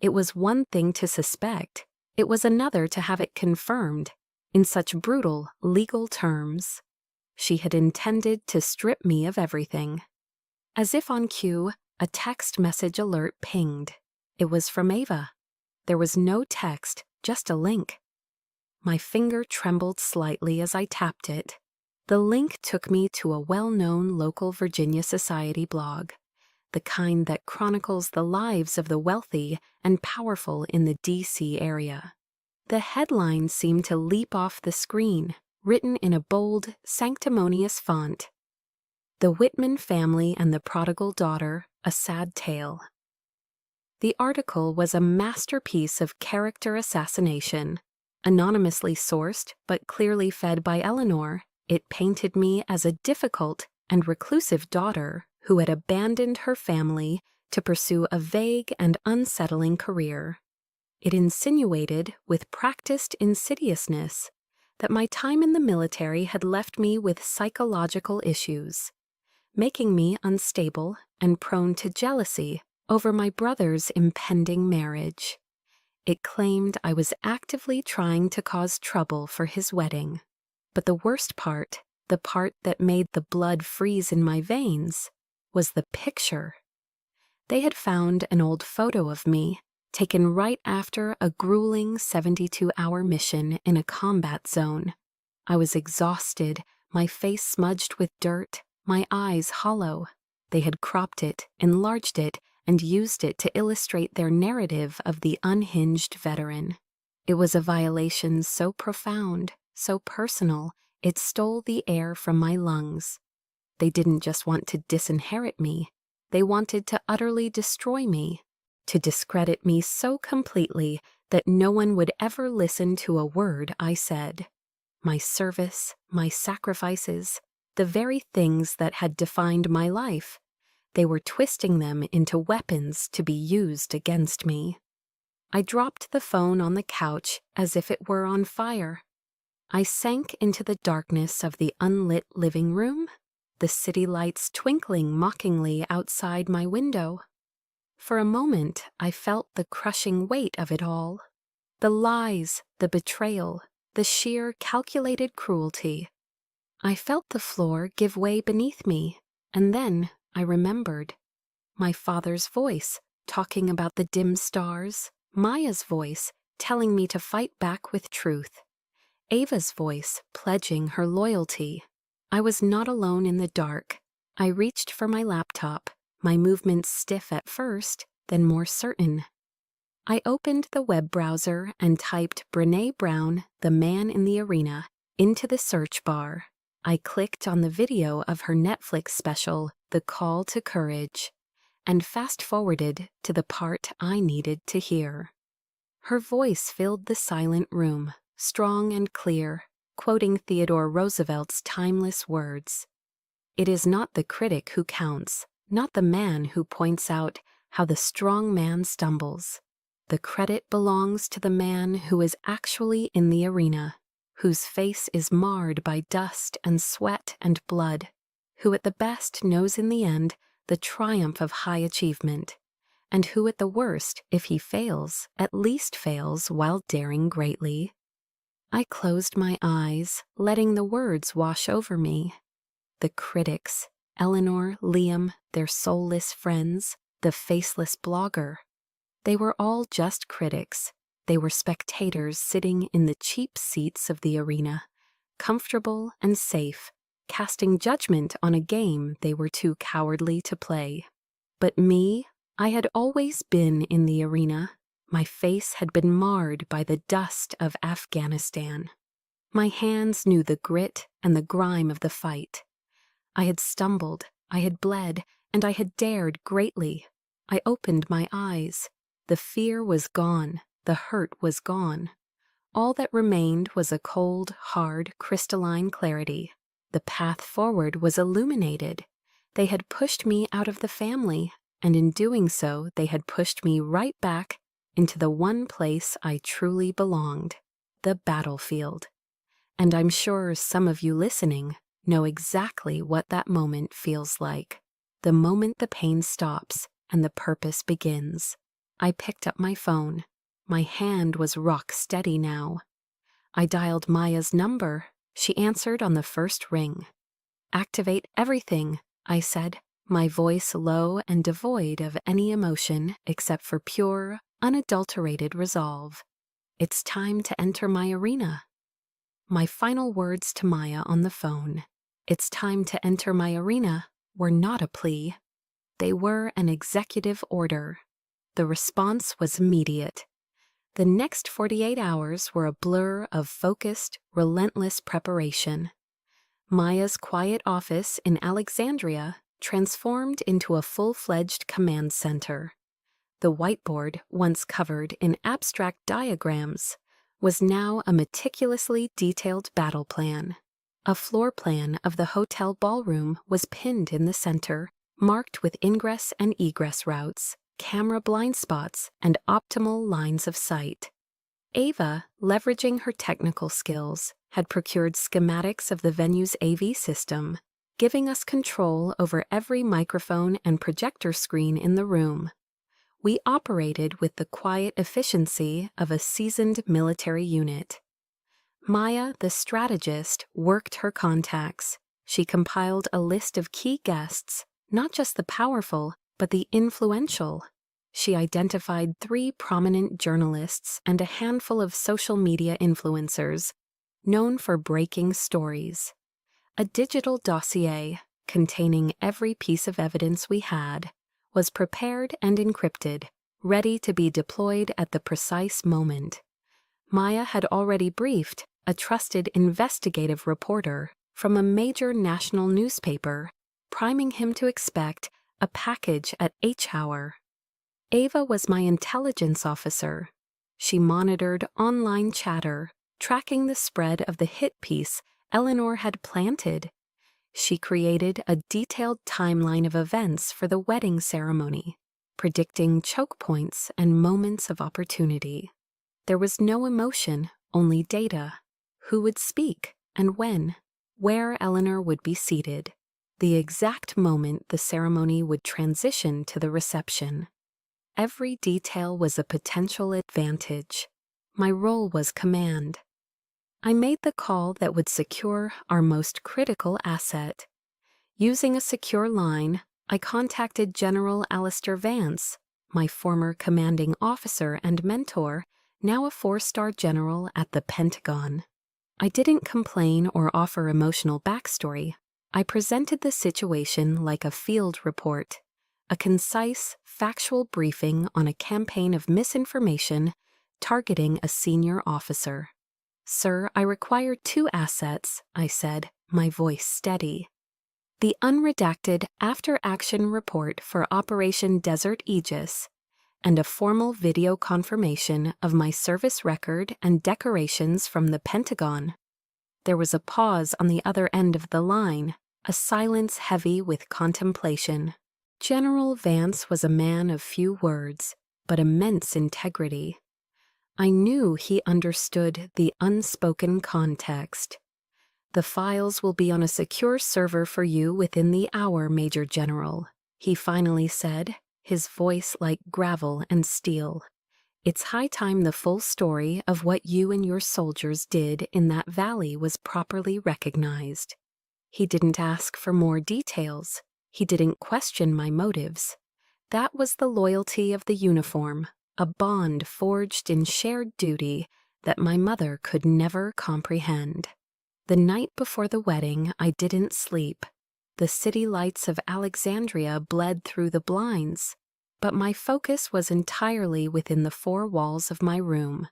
It was one thing to suspect. It was another to have it confirmed, in such brutal legal terms. She had intended to strip me of everything. As if on cue, a text message alert pinged. It was from Ava. There was no text, just a link. My finger trembled slightly as I tapped it. The link took me to a well-known local Virginia society blog, the kind that chronicles the lives of the wealthy and powerful in the D.C. area. The headline seemed to leap off the screen, written in a bold, sanctimonious font. "The Whitman Family and the Prodigal Daughter, a Sad Tale." The article was a masterpiece of character assassination. Anonymously sourced, but clearly fed by Eleanor, it painted me as a difficult and reclusive daughter who had abandoned her family to pursue a vague and unsettling career. It insinuated, with practiced insidiousness, that my time in the military had left me with psychological issues, making me unstable and prone to jealousy over my brother's impending marriage. It claimed I was actively trying to cause trouble for his wedding. But the worst part, the part that made the blood freeze in my veins, was the picture. They had found an old photo of me, taken right after a grueling 72-hour mission in a combat zone. I was exhausted, my face smudged with dirt, my eyes hollow. They had cropped it, enlarged it, and used it to illustrate their narrative of the unhinged veteran. It was a violation so profound, so personal, it stole the air from my lungs. They didn't just want to disinherit me. They wanted to utterly destroy me, to discredit me so completely that no one would ever listen to a word I said. My service, my sacrifices, the very things that had defined my life, they were twisting them into weapons to be used against me. I dropped the phone on the couch as if it were on fire. I sank into the darkness of the unlit living room, the city lights twinkling mockingly outside my window. For a moment, I felt the crushing weight of it all. The lies, the betrayal, the sheer calculated cruelty. I felt the floor give way beneath me, and then I remembered. My father's voice, talking about the dim stars. Maya's voice, telling me to fight back with truth. Ava's voice, pledging her loyalty. I was not alone in the dark. I reached for my laptop, my movements stiff at first, then more certain. I opened the web browser and typed Brené Brown, The Man in the Arena, into the search bar. I clicked on the video of her Netflix special, The Call to Courage, and fast-forwarded to the part I needed to hear. Her voice filled the silent room, strong and clear, quoting Theodore Roosevelt's timeless words. "It is not the critic who counts, not the man who points out how the strong man stumbles. The credit belongs to the man who is actually in the arena, whose face is marred by dust and sweat and blood, who at the best knows in the end the triumph of high achievement, and who at the worst, if he fails, at least fails while daring greatly." I closed my eyes, letting the words wash over me. The critics, Eleanor, Liam, their soulless friends, the faceless blogger. They were all just critics. They were spectators sitting in the cheap seats of the arena, comfortable and safe, casting judgment on a game they were too cowardly to play. But me, I had always been in the arena. My face had been marred by the dust of Afghanistan. My hands knew the grit and the grime of the fight. I had stumbled, I had bled, and I had dared greatly. I opened my eyes. The fear was gone, the hurt was gone. All that remained was a cold, hard, crystalline clarity. The path forward was illuminated. They had pushed me out of the family, and in doing so, they had pushed me right back into the one place I truly belonged, the battlefield. And I'm sure some of you listening know exactly what that moment feels like. The moment the pain stops and the purpose begins. I picked up my phone. My hand was rock steady now. I dialed Maya's number. She answered on the first ring. "Activate everything," I said, my voice low and devoid of any emotion except for pure, unadulterated resolve. "It's time to enter my arena." My final words to Maya on the phone, "It's time to enter my arena," were not a plea. They were an executive order. The response was immediate. The next 48 hours were a blur of focused, relentless preparation. Maya's quiet office in Alexandria transformed into a full-fledged command center. The whiteboard, once covered in abstract diagrams, was now a meticulously detailed battle plan. A floor plan of the hotel ballroom was pinned in the center, marked with ingress and egress routes, camera blind spots, and optimal lines of sight. Ava, leveraging her technical skills, had procured schematics of the venue's AV system, giving us control over every microphone and projector screen in the room. We operated with the quiet efficiency of a seasoned military unit. Maya, the strategist, worked her contacts. She compiled a list of key guests, not just the powerful, but the influential. She identified 3 prominent journalists and a handful of social media influencers, known for breaking stories. A digital dossier, containing every piece of evidence we had, was prepared and encrypted, ready to be deployed at the precise moment. Maya had already briefed a trusted investigative reporter from a major national newspaper, priming him to expect a package at H hour. Ava was my intelligence officer. She monitored online chatter, tracking the spread of the hit piece Eleanor had planted. She created a detailed timeline of events for the wedding ceremony, predicting choke points and moments of opportunity. There was no emotion, only data. Who would speak and when? Where Eleanor would be seated. The exact moment the ceremony would transition to the reception. Every detail was a potential advantage. My role was command. I made the call that would secure our most critical asset. Using a secure line, I contacted General Alistair Vance, my former commanding officer and mentor, now a 4-star general at the Pentagon. I didn't complain or offer emotional backstory. I presented the situation like a field report, a concise, factual briefing on a campaign of misinformation targeting a senior officer. "Sir, I require 2 assets," I said, my voice steady. The unredacted after-action report for Operation Desert Aegis, and a formal video confirmation of my service record and decorations from the Pentagon. There was a pause on the other end of the line, a silence heavy with contemplation. General Vance was a man of few words, but immense integrity. I knew he understood the unspoken context. "The files will be on a secure server for you within the hour, Major General," he finally said, his voice like gravel and steel. "It's high time the full story of what you and your soldiers did in that valley was properly recognized." He didn't ask for more details. He didn't question my motives. That was the loyalty of the uniform, a bond forged in shared duty that my mother could never comprehend. The night before the wedding, I didn't sleep. The city lights of Alexandria bled through the blinds, but my focus was entirely within the four walls of my room.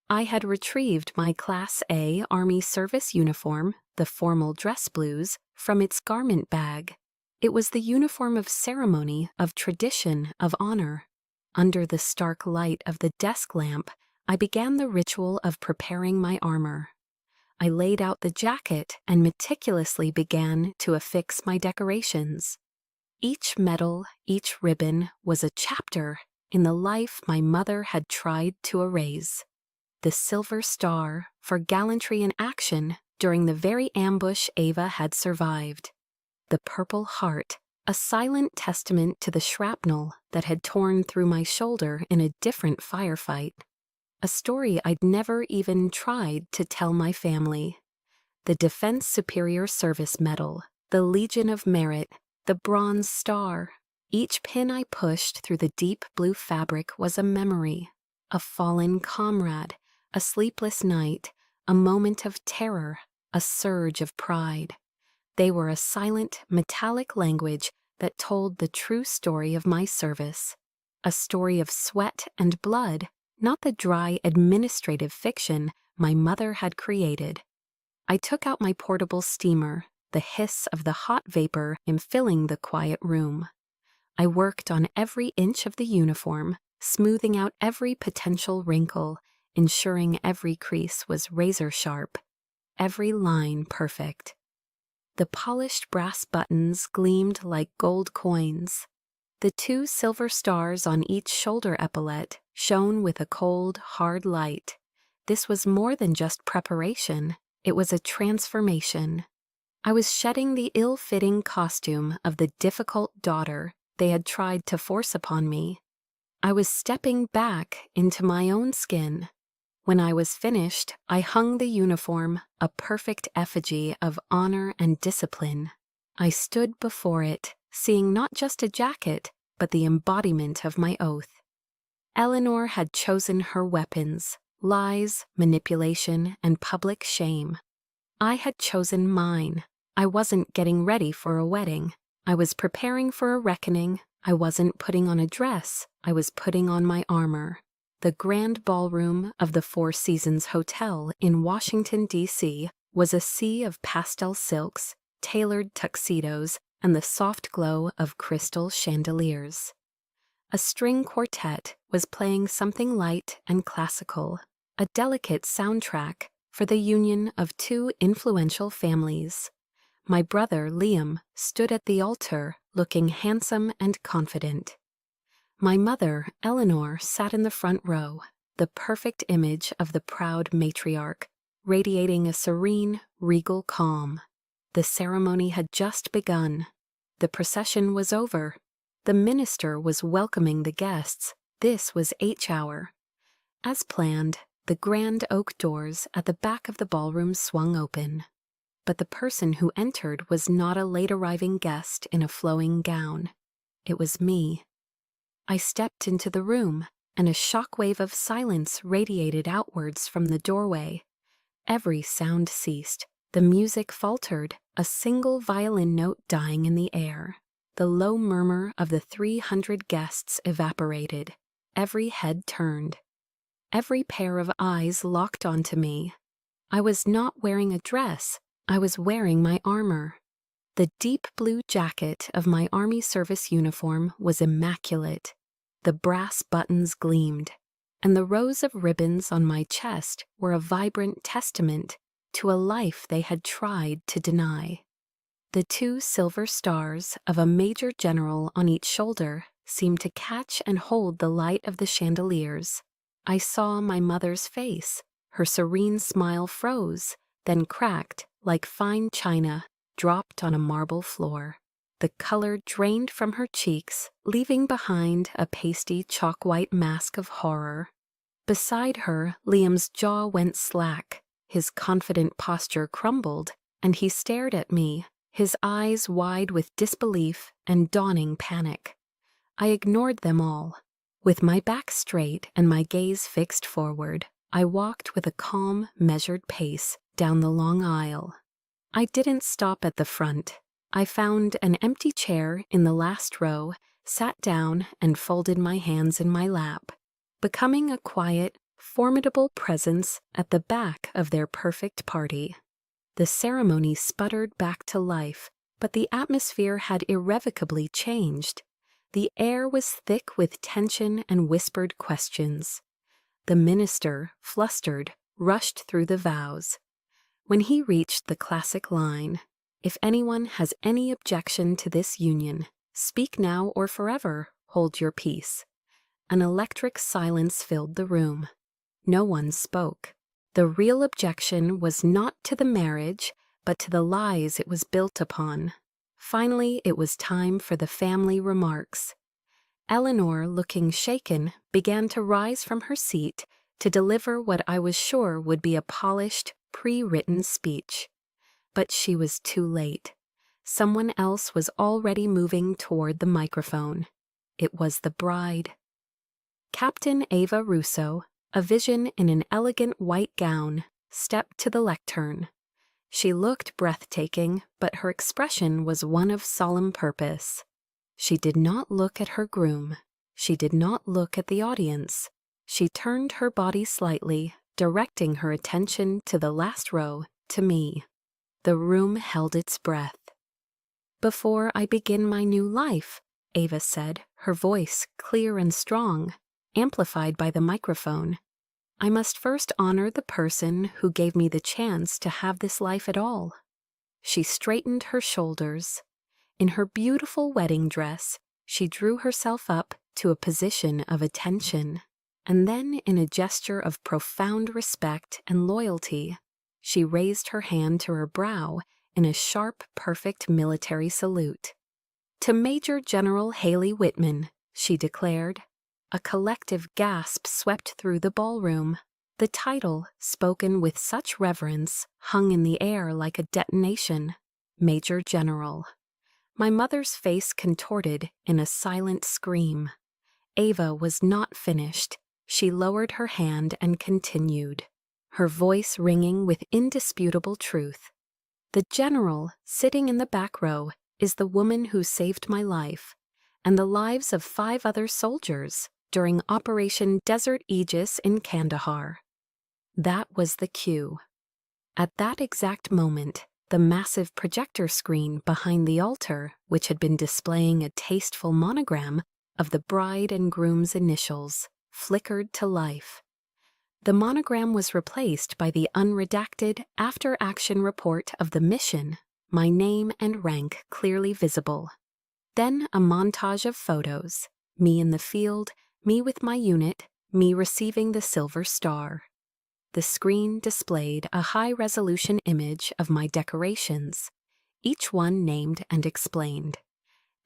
I had retrieved my Class A Army service uniform, the formal dress blues, from its garment bag. It was the uniform of ceremony, of tradition, of honor. Under the stark light of the desk lamp, I began the ritual of preparing my armor. I laid out the jacket and meticulously began to affix my decorations. Each medal, each ribbon was a chapter in the life my mother had tried to erase. The silver star for gallantry in action during the very ambush Ava had survived. The Purple Heart, a silent testament to the shrapnel that had torn through my shoulder in a different firefight. A story I'd never even tried to tell my family. The Defense Superior Service Medal, the Legion of Merit, the Bronze Star. Each pin I pushed through the deep blue fabric was a memory, a fallen comrade, a sleepless night, a moment of terror, a surge of pride. They were a silent, metallic language that told the true story of my service. A story of sweat and blood, not the dry administrative fiction my mother had created. I took out my portable steamer, the hiss of the hot vapor filling the quiet room. I worked on every inch of the uniform, smoothing out every potential wrinkle, ensuring every crease was razor sharp, every line perfect. The polished brass buttons gleamed like gold coins. The 2 silver stars on each shoulder epaulette shone with a cold, hard light. This was more than just preparation. It was a transformation. I was shedding the ill-fitting costume of the difficult daughter they had tried to force upon me. I was stepping back into my own skin. When I was finished, I hung the uniform, a perfect effigy of honor and discipline. I stood before it, seeing not just a jacket, but the embodiment of my oath. Eleanor had chosen her weapons: lies, manipulation, and public shame. I had chosen mine. I wasn't getting ready for a wedding. I was preparing for a reckoning. I wasn't putting on a dress. I was putting on my armor. The grand ballroom of the Four Seasons Hotel in Washington, D.C. was a sea of pastel silks, tailored tuxedos, and the soft glow of crystal chandeliers. A string quartet was playing something light and classical, a delicate soundtrack for the union of 2 influential families. My brother, Liam, stood at the altar, looking handsome and confident. My mother, Eleanor, sat in the front row, the perfect image of the proud matriarch, radiating a serene, regal calm. The ceremony had just begun. The procession was over. The minister was welcoming the guests. This was H hour. As planned, the grand oak doors at the back of the ballroom swung open. But the person who entered was not a late-arriving guest in a flowing gown. It was me. I stepped into the room, and a shockwave of silence radiated outwards from the doorway. Every sound ceased. The music faltered, a single violin note dying in the air. The low murmur of the 300 guests evaporated. Every head turned. Every pair of eyes locked onto me. I was not wearing a dress. I was wearing my armor. The deep blue jacket of my Army service uniform was immaculate. The brass buttons gleamed, and the rows of ribbons on my chest were a vibrant testament to a life they had tried to deny. The 2 silver stars of a major general on each shoulder seemed to catch and hold the light of the chandeliers. I saw my mother's face. Her serene smile froze, then cracked like fine china dropped on a marble floor. The color drained from her cheeks, leaving behind a pasty chalk-white mask of horror. Beside her, Liam's jaw went slack, his confident posture crumbled, and he stared at me, his eyes wide with disbelief and dawning panic. I ignored them all. With my back straight and my gaze fixed forward, I walked with a calm, measured pace down the long aisle. I didn't stop at the front. I found an empty chair in the last row, sat down, and folded my hands in my lap, becoming a quiet, formidable presence at the back of their perfect party. The ceremony sputtered back to life, but the atmosphere had irrevocably changed. The air was thick with tension and whispered questions. The minister, flustered, rushed through the vows. When he reached the classic line, "If anyone has any objection to this union, speak now or forever hold your peace," an electric silence filled the room. No one spoke. The real objection was not to the marriage, but to the lies it was built upon. Finally, it was time for the family remarks. Eleanor, looking shaken, began to rise from her seat to deliver what I was sure would be a polished, pre-written speech. But she was too late. Someone else was already moving toward the microphone. It was the bride. Captain Ava Russo, a vision in an elegant white gown, stepped to the lectern. She looked breathtaking, but her expression was one of solemn purpose. She did not look at her groom. She did not look at the audience. She turned her body slightly, directing her attention to the last row, to me. The room held its breath. "Before I begin my new life," Ava said, her voice clear and strong, amplified by the microphone, "I must first honor the person who gave me the chance to have this life at all." She straightened her shoulders. In her beautiful wedding dress, she drew herself up to a position of attention, and then, in a gesture of profound respect and loyalty, she raised her hand to her brow in a sharp, perfect military salute. "To Major General Haley Whitman," she declared. A collective gasp swept through the ballroom. The title, spoken with such reverence, hung in the air like a detonation. Major General. My mother's face contorted in a silent scream. Ava was not finished. She lowered her hand and continued, her voice ringing with indisputable truth. "The general, sitting in the back row, is the woman who saved my life, and the lives of 5 other soldiers during Operation Desert Aegis in Kandahar." That was the cue. At that exact moment, the massive projector screen behind the altar, which had been displaying a tasteful monogram of the bride and groom's initials, flickered to life. The monogram was replaced by the unredacted after-action report of the mission, my name and rank clearly visible. Then a montage of photos, me in the field, me with my unit, me receiving the silver star. The screen displayed a high-resolution image of my decorations, each one named and explained.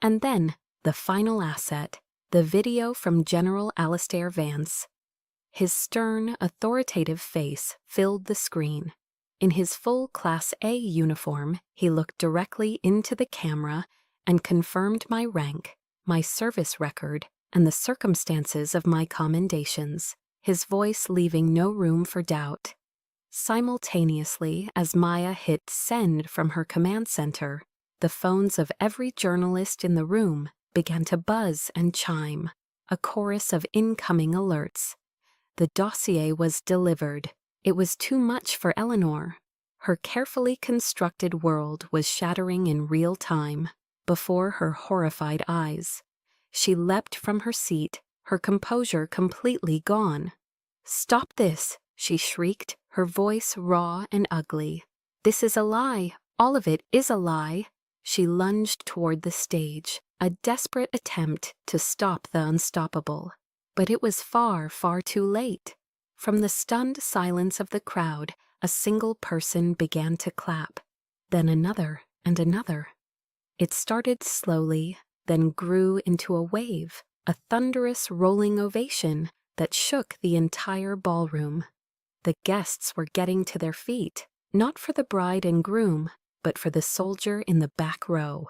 And then, the final asset, the video from General Alistair Vance. His stern, authoritative face filled the screen. In his full Class A uniform, he looked directly into the camera and confirmed my rank, my service record, and the circumstances of my commendations, his voice leaving no room for doubt. Simultaneously, as Maya hit send from her command center, the phones of every journalist in the room began to buzz and chime, a chorus of incoming alerts. The dossier was delivered. It was too much for Eleanor. Her carefully constructed world was shattering in real time, before her horrified eyes. She leapt from her seat, her composure completely gone. "Stop this!" she shrieked, her voice raw and ugly. "This is a lie! All of it is a lie!" She lunged toward the stage, a desperate attempt to stop the unstoppable. But it was far, far too late. From the stunned silence of the crowd, a single person began to clap, then another and another. It started slowly, then grew into a wave, a thunderous rolling ovation that shook the entire ballroom. The guests were getting to their feet, not for the bride and groom, but for the soldier in the back row.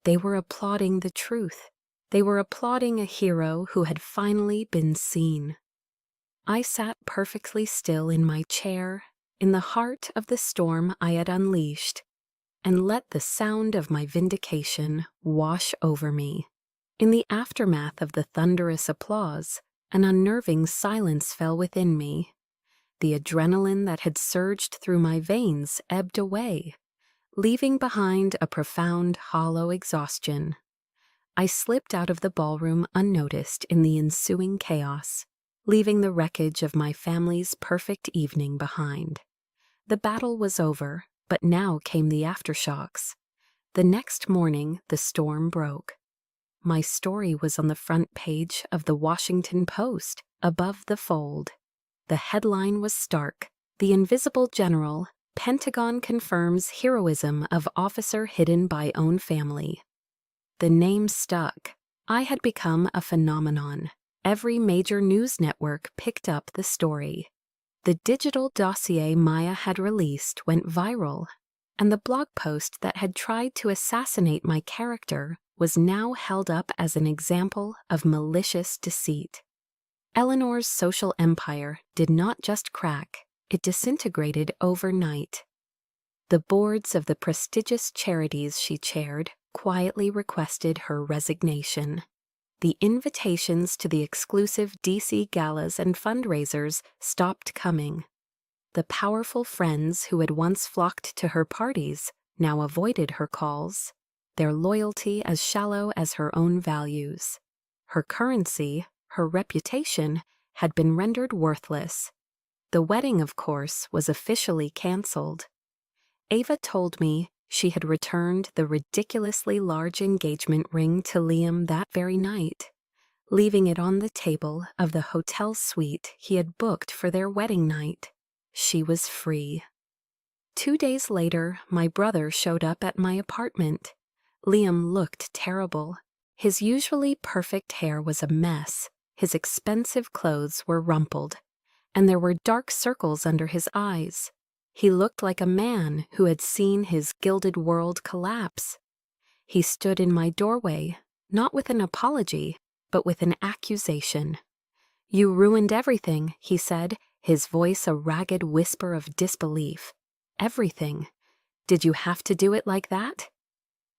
They were applauding the truth. They were applauding a hero who had finally been seen. I sat perfectly still in my chair, in the heart of the storm I had unleashed, and let the sound of my vindication wash over me. In the aftermath of the thunderous applause, an unnerving silence fell within me. The adrenaline that had surged through my veins ebbed away, leaving behind a profound, hollow exhaustion. I slipped out of the ballroom unnoticed in the ensuing chaos, leaving the wreckage of my family's perfect evening behind. The battle was over, but now came the aftershocks. The next morning, the storm broke. My story was on the front page of the Washington Post, above the fold. The headline was stark: "The Invisible General, Pentagon confirms heroism of officer hidden by own family." The name stuck. I had become a phenomenon. Every major news network picked up the story. The digital dossier Maya had released went viral, and the blog post that had tried to assassinate my character was now held up as an example of malicious deceit. Eleanor's social empire did not just crack, it disintegrated overnight. The boards of the prestigious charities she chaired quietly requested her resignation. The invitations to the exclusive DC galas and fundraisers stopped coming. The powerful friends who had once flocked to her parties now avoided her calls, their loyalty as shallow as her own values. Her currency, her reputation, had been rendered worthless. The wedding, of course, was officially canceled. Ava told me she had returned the ridiculously large engagement ring to Liam that very night, leaving it on the table of the hotel suite he had booked for their wedding night. She was free. 2 days later, my brother showed up at my apartment. Liam looked terrible. His usually perfect hair was a mess, his expensive clothes were rumpled, and there were dark circles under his eyes. He looked like a man who had seen his gilded world collapse. He stood in my doorway, not with an apology, but with an accusation. "You ruined everything," he said, his voice a ragged whisper of disbelief. "Everything. Did you have to do it like that?"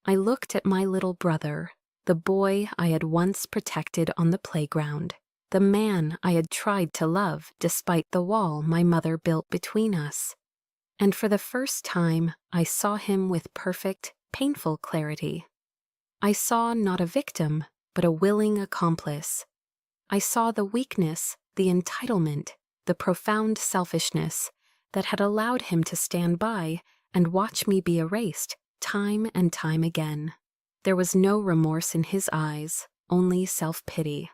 I looked at my little brother, the boy I had once protected on the playground, the man I had tried to love despite the wall my mother built between us. And for the first time, I saw him with perfect, painful clarity. I saw not a victim, but a willing accomplice. I saw the weakness, the entitlement, the profound selfishness that had allowed him to stand by and watch me be erased time and time again. There was no remorse in his eyes, only self-pity.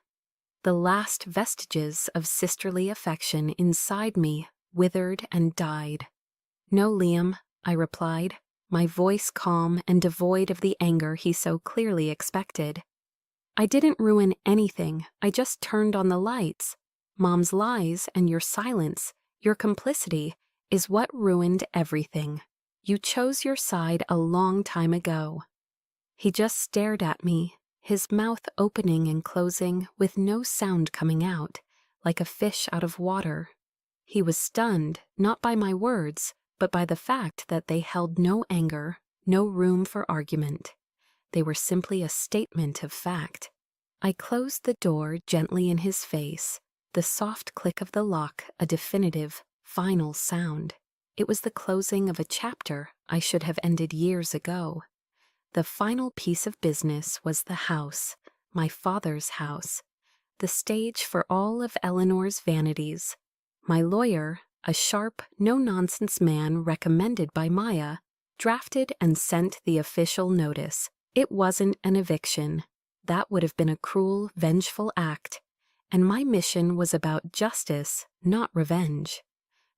The last vestiges of sisterly affection inside me withered and died. "No, Liam," I replied, my voice calm and devoid of the anger he so clearly expected. "I didn't ruin anything, I just turned on the lights. Mom's lies and your silence, your complicity, is what ruined everything. You chose your side a long time ago." He just stared at me, his mouth opening and closing with no sound coming out, like a fish out of water. He was stunned, not by my words, but by the fact that they held no anger, no room for argument. They were simply a statement of fact. I closed the door gently in his face, the soft click of the lock a definitive, final sound. It was the closing of a chapter I should have ended years ago. The final piece of business was the house, my father's house, the stage for all of Eleanor's vanities. My lawyer, a sharp, no-nonsense man recommended by Maya, drafted and sent the official notice. It wasn't an eviction. That would have been a cruel, vengeful act, and my mission was about justice, not revenge.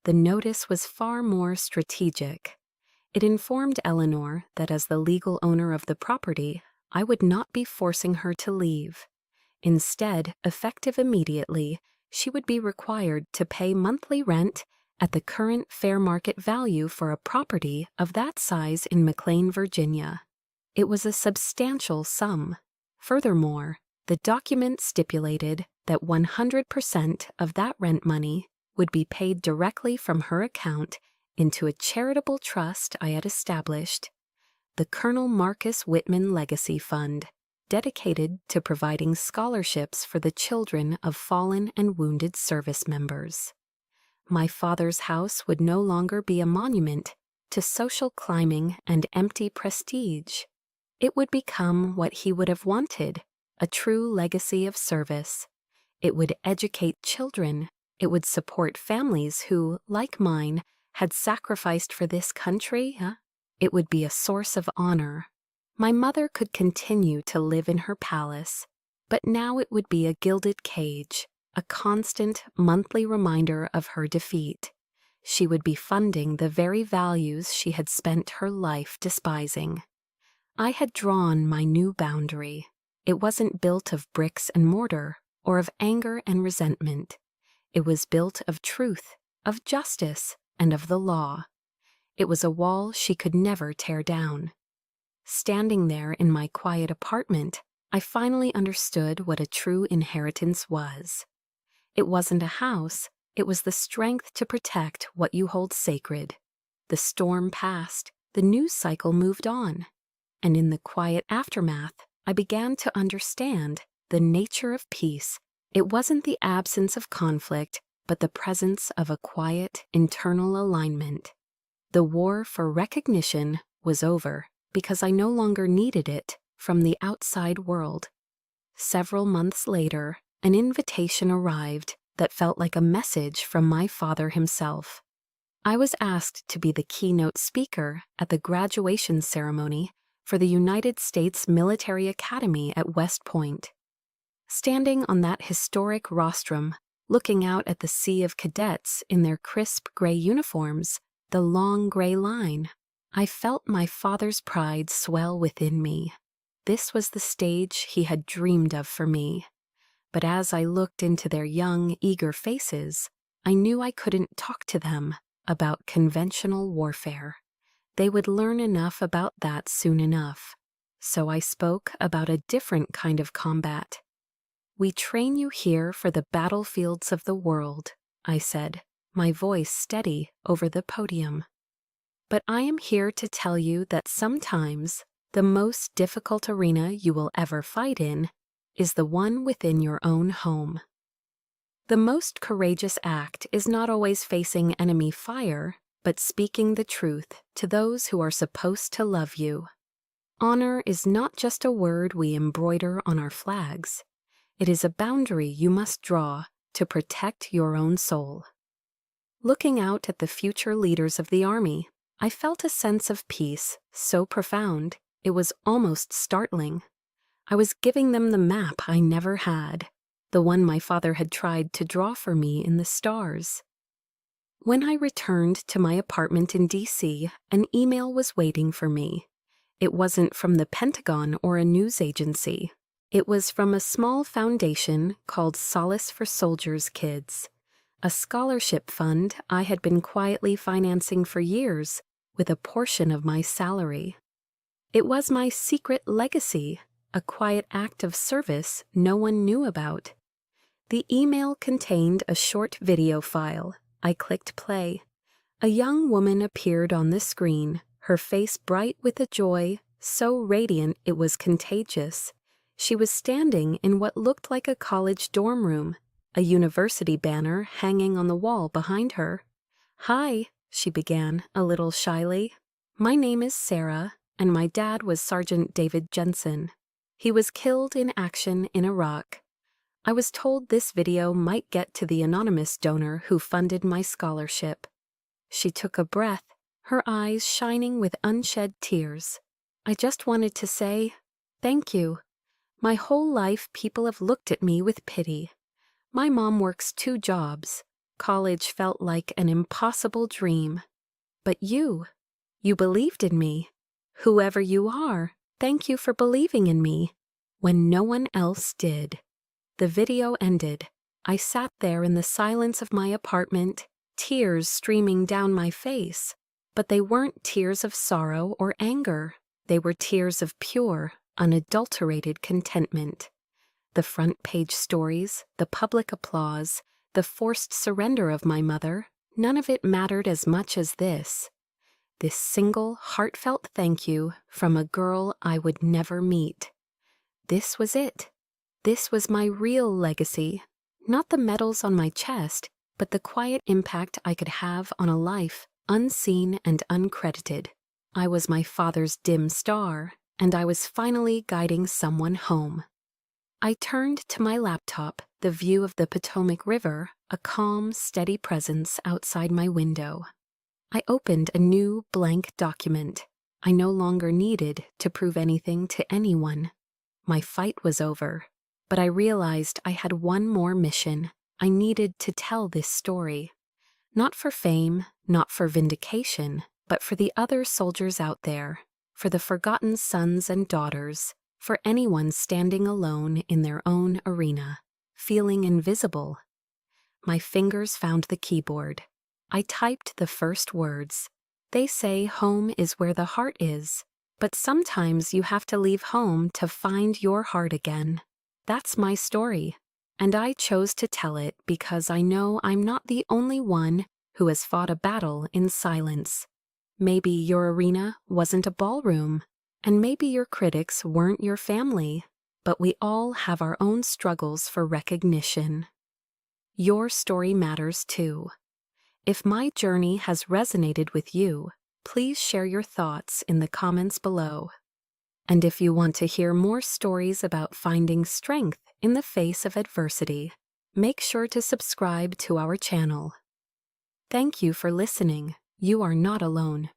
The notice was far more strategic. It informed Eleanor that as the legal owner of the property, I would not be forcing her to leave. Instead, effective immediately, she would be required to pay monthly rent at the current fair market value for a property of that size in McLean, Virginia. It was a substantial sum. Furthermore, The document stipulated that 100% of that rent money would be paid directly from her account into a charitable trust I had established, the Colonel Marcus Whitman Legacy Fund, dedicated to providing scholarships for the children of fallen and wounded service members. My father's house would no longer be a monument to social climbing and empty prestige. It would become what he would have wanted, a true legacy of service. It would educate children. It would support families who, like mine, had sacrificed for this country. It would be a source of honor. My mother could continue to live in her palace, but now it would be a gilded cage, a constant monthly reminder of her defeat. She would be funding the very values she had spent her life despising. I had drawn my new boundary. It wasn't built of bricks and mortar, or of anger and resentment. It was built of truth, of justice, and of the law. It was a wall she could never tear down. Standing there in my quiet apartment, I finally understood what a true inheritance was. It wasn't a house, it was the strength to protect what you hold sacred. The storm passed, the news cycle moved on, and in the quiet aftermath, I began to understand the nature of peace. It wasn't the absence of conflict, but the presence of a quiet, internal alignment. The war for recognition was over because I no longer needed it from the outside world. Several months later, an invitation arrived that felt like a message from my father himself. I was asked to be the keynote speaker at the graduation ceremony for the United States Military Academy at West Point. Standing on that historic rostrum, looking out at the sea of cadets in their crisp gray uniforms, the long gray line, I felt my father's pride swell within me. This was the stage he had dreamed of for me. But as I looked into their young, eager faces, I knew I couldn't talk to them about conventional warfare. They would learn enough about that soon enough. So I spoke about a different kind of combat. "We train you here for the battlefields of the world," I said, my voice steady over the podium. "But I am here to tell you that sometimes the most difficult arena you will ever fight in is the one within your own home. The most courageous act is not always facing enemy fire, but speaking the truth to those who are supposed to love you. Honor is not just a word we embroider on our flags. It is a boundary you must draw to protect your own soul." Looking out at the future leaders of the Army, I felt a sense of peace so profound it was almost startling. I was giving them the map I never had, the one my father had tried to draw for me in the stars. When I returned to my apartment in D.C., an email was waiting for me. It wasn't from the Pentagon or a news agency. It was from a small foundation called Solace for Soldiers' Kids, a scholarship fund I had been quietly financing for years with a portion of my salary. It was my secret legacy, a quiet act of service no one knew about. The email contained a short video file. I clicked play. A young woman appeared on the screen, her face bright with a joy so radiant it was contagious. She was standing in what looked like a college dorm room, a university banner hanging on the wall behind her. "Hi," she began, a little shyly. "My name is Sarah, and my dad was Sergeant David Jensen. He was killed in action in Iraq. I was told this video might get to the anonymous donor who funded my scholarship." She took a breath, her eyes shining with unshed tears. "I just wanted to say, thank you. My whole life people have looked at me with pity. My mom works 2 jobs. College felt like an impossible dream. But you believed in me. Whoever you are, thank you for believing in me when no one else did." The video ended. I sat there in the silence of my apartment, tears streaming down my face. But they weren't tears of sorrow or anger. They were tears of pure, unadulterated contentment. The front page stories, the public applause, the forced surrender of my mother, none of it mattered as much as this. This single, heartfelt thank you from a girl I would never meet. This was it. This was my real legacy. Not the medals on my chest, but the quiet impact I could have on a life unseen and uncredited. I was my father's dim star, and I was finally guiding someone home. I turned to my laptop, the view of the Potomac River, a calm, steady presence outside my window. I opened a new, blank document. I no longer needed to prove anything to anyone. My fight was over, but I realized I had one more mission. I needed to tell this story. Not for fame, not for vindication, but for the other soldiers out there, for the forgotten sons and daughters, for anyone standing alone in their own arena, feeling invisible. My fingers found the keyboard. I typed the first words. They say home is where the heart is, but sometimes you have to leave home to find your heart again. That's my story, and I chose to tell it because I know I'm not the only one who has fought a battle in silence. Maybe your arena wasn't a ballroom, and maybe your critics weren't your family, but we all have our own struggles for recognition. Your story matters too. If my journey has resonated with you, please share your thoughts in the comments below. And if you want to hear more stories about finding strength in the face of adversity, make sure to subscribe to our channel. Thank you for listening. You are not alone.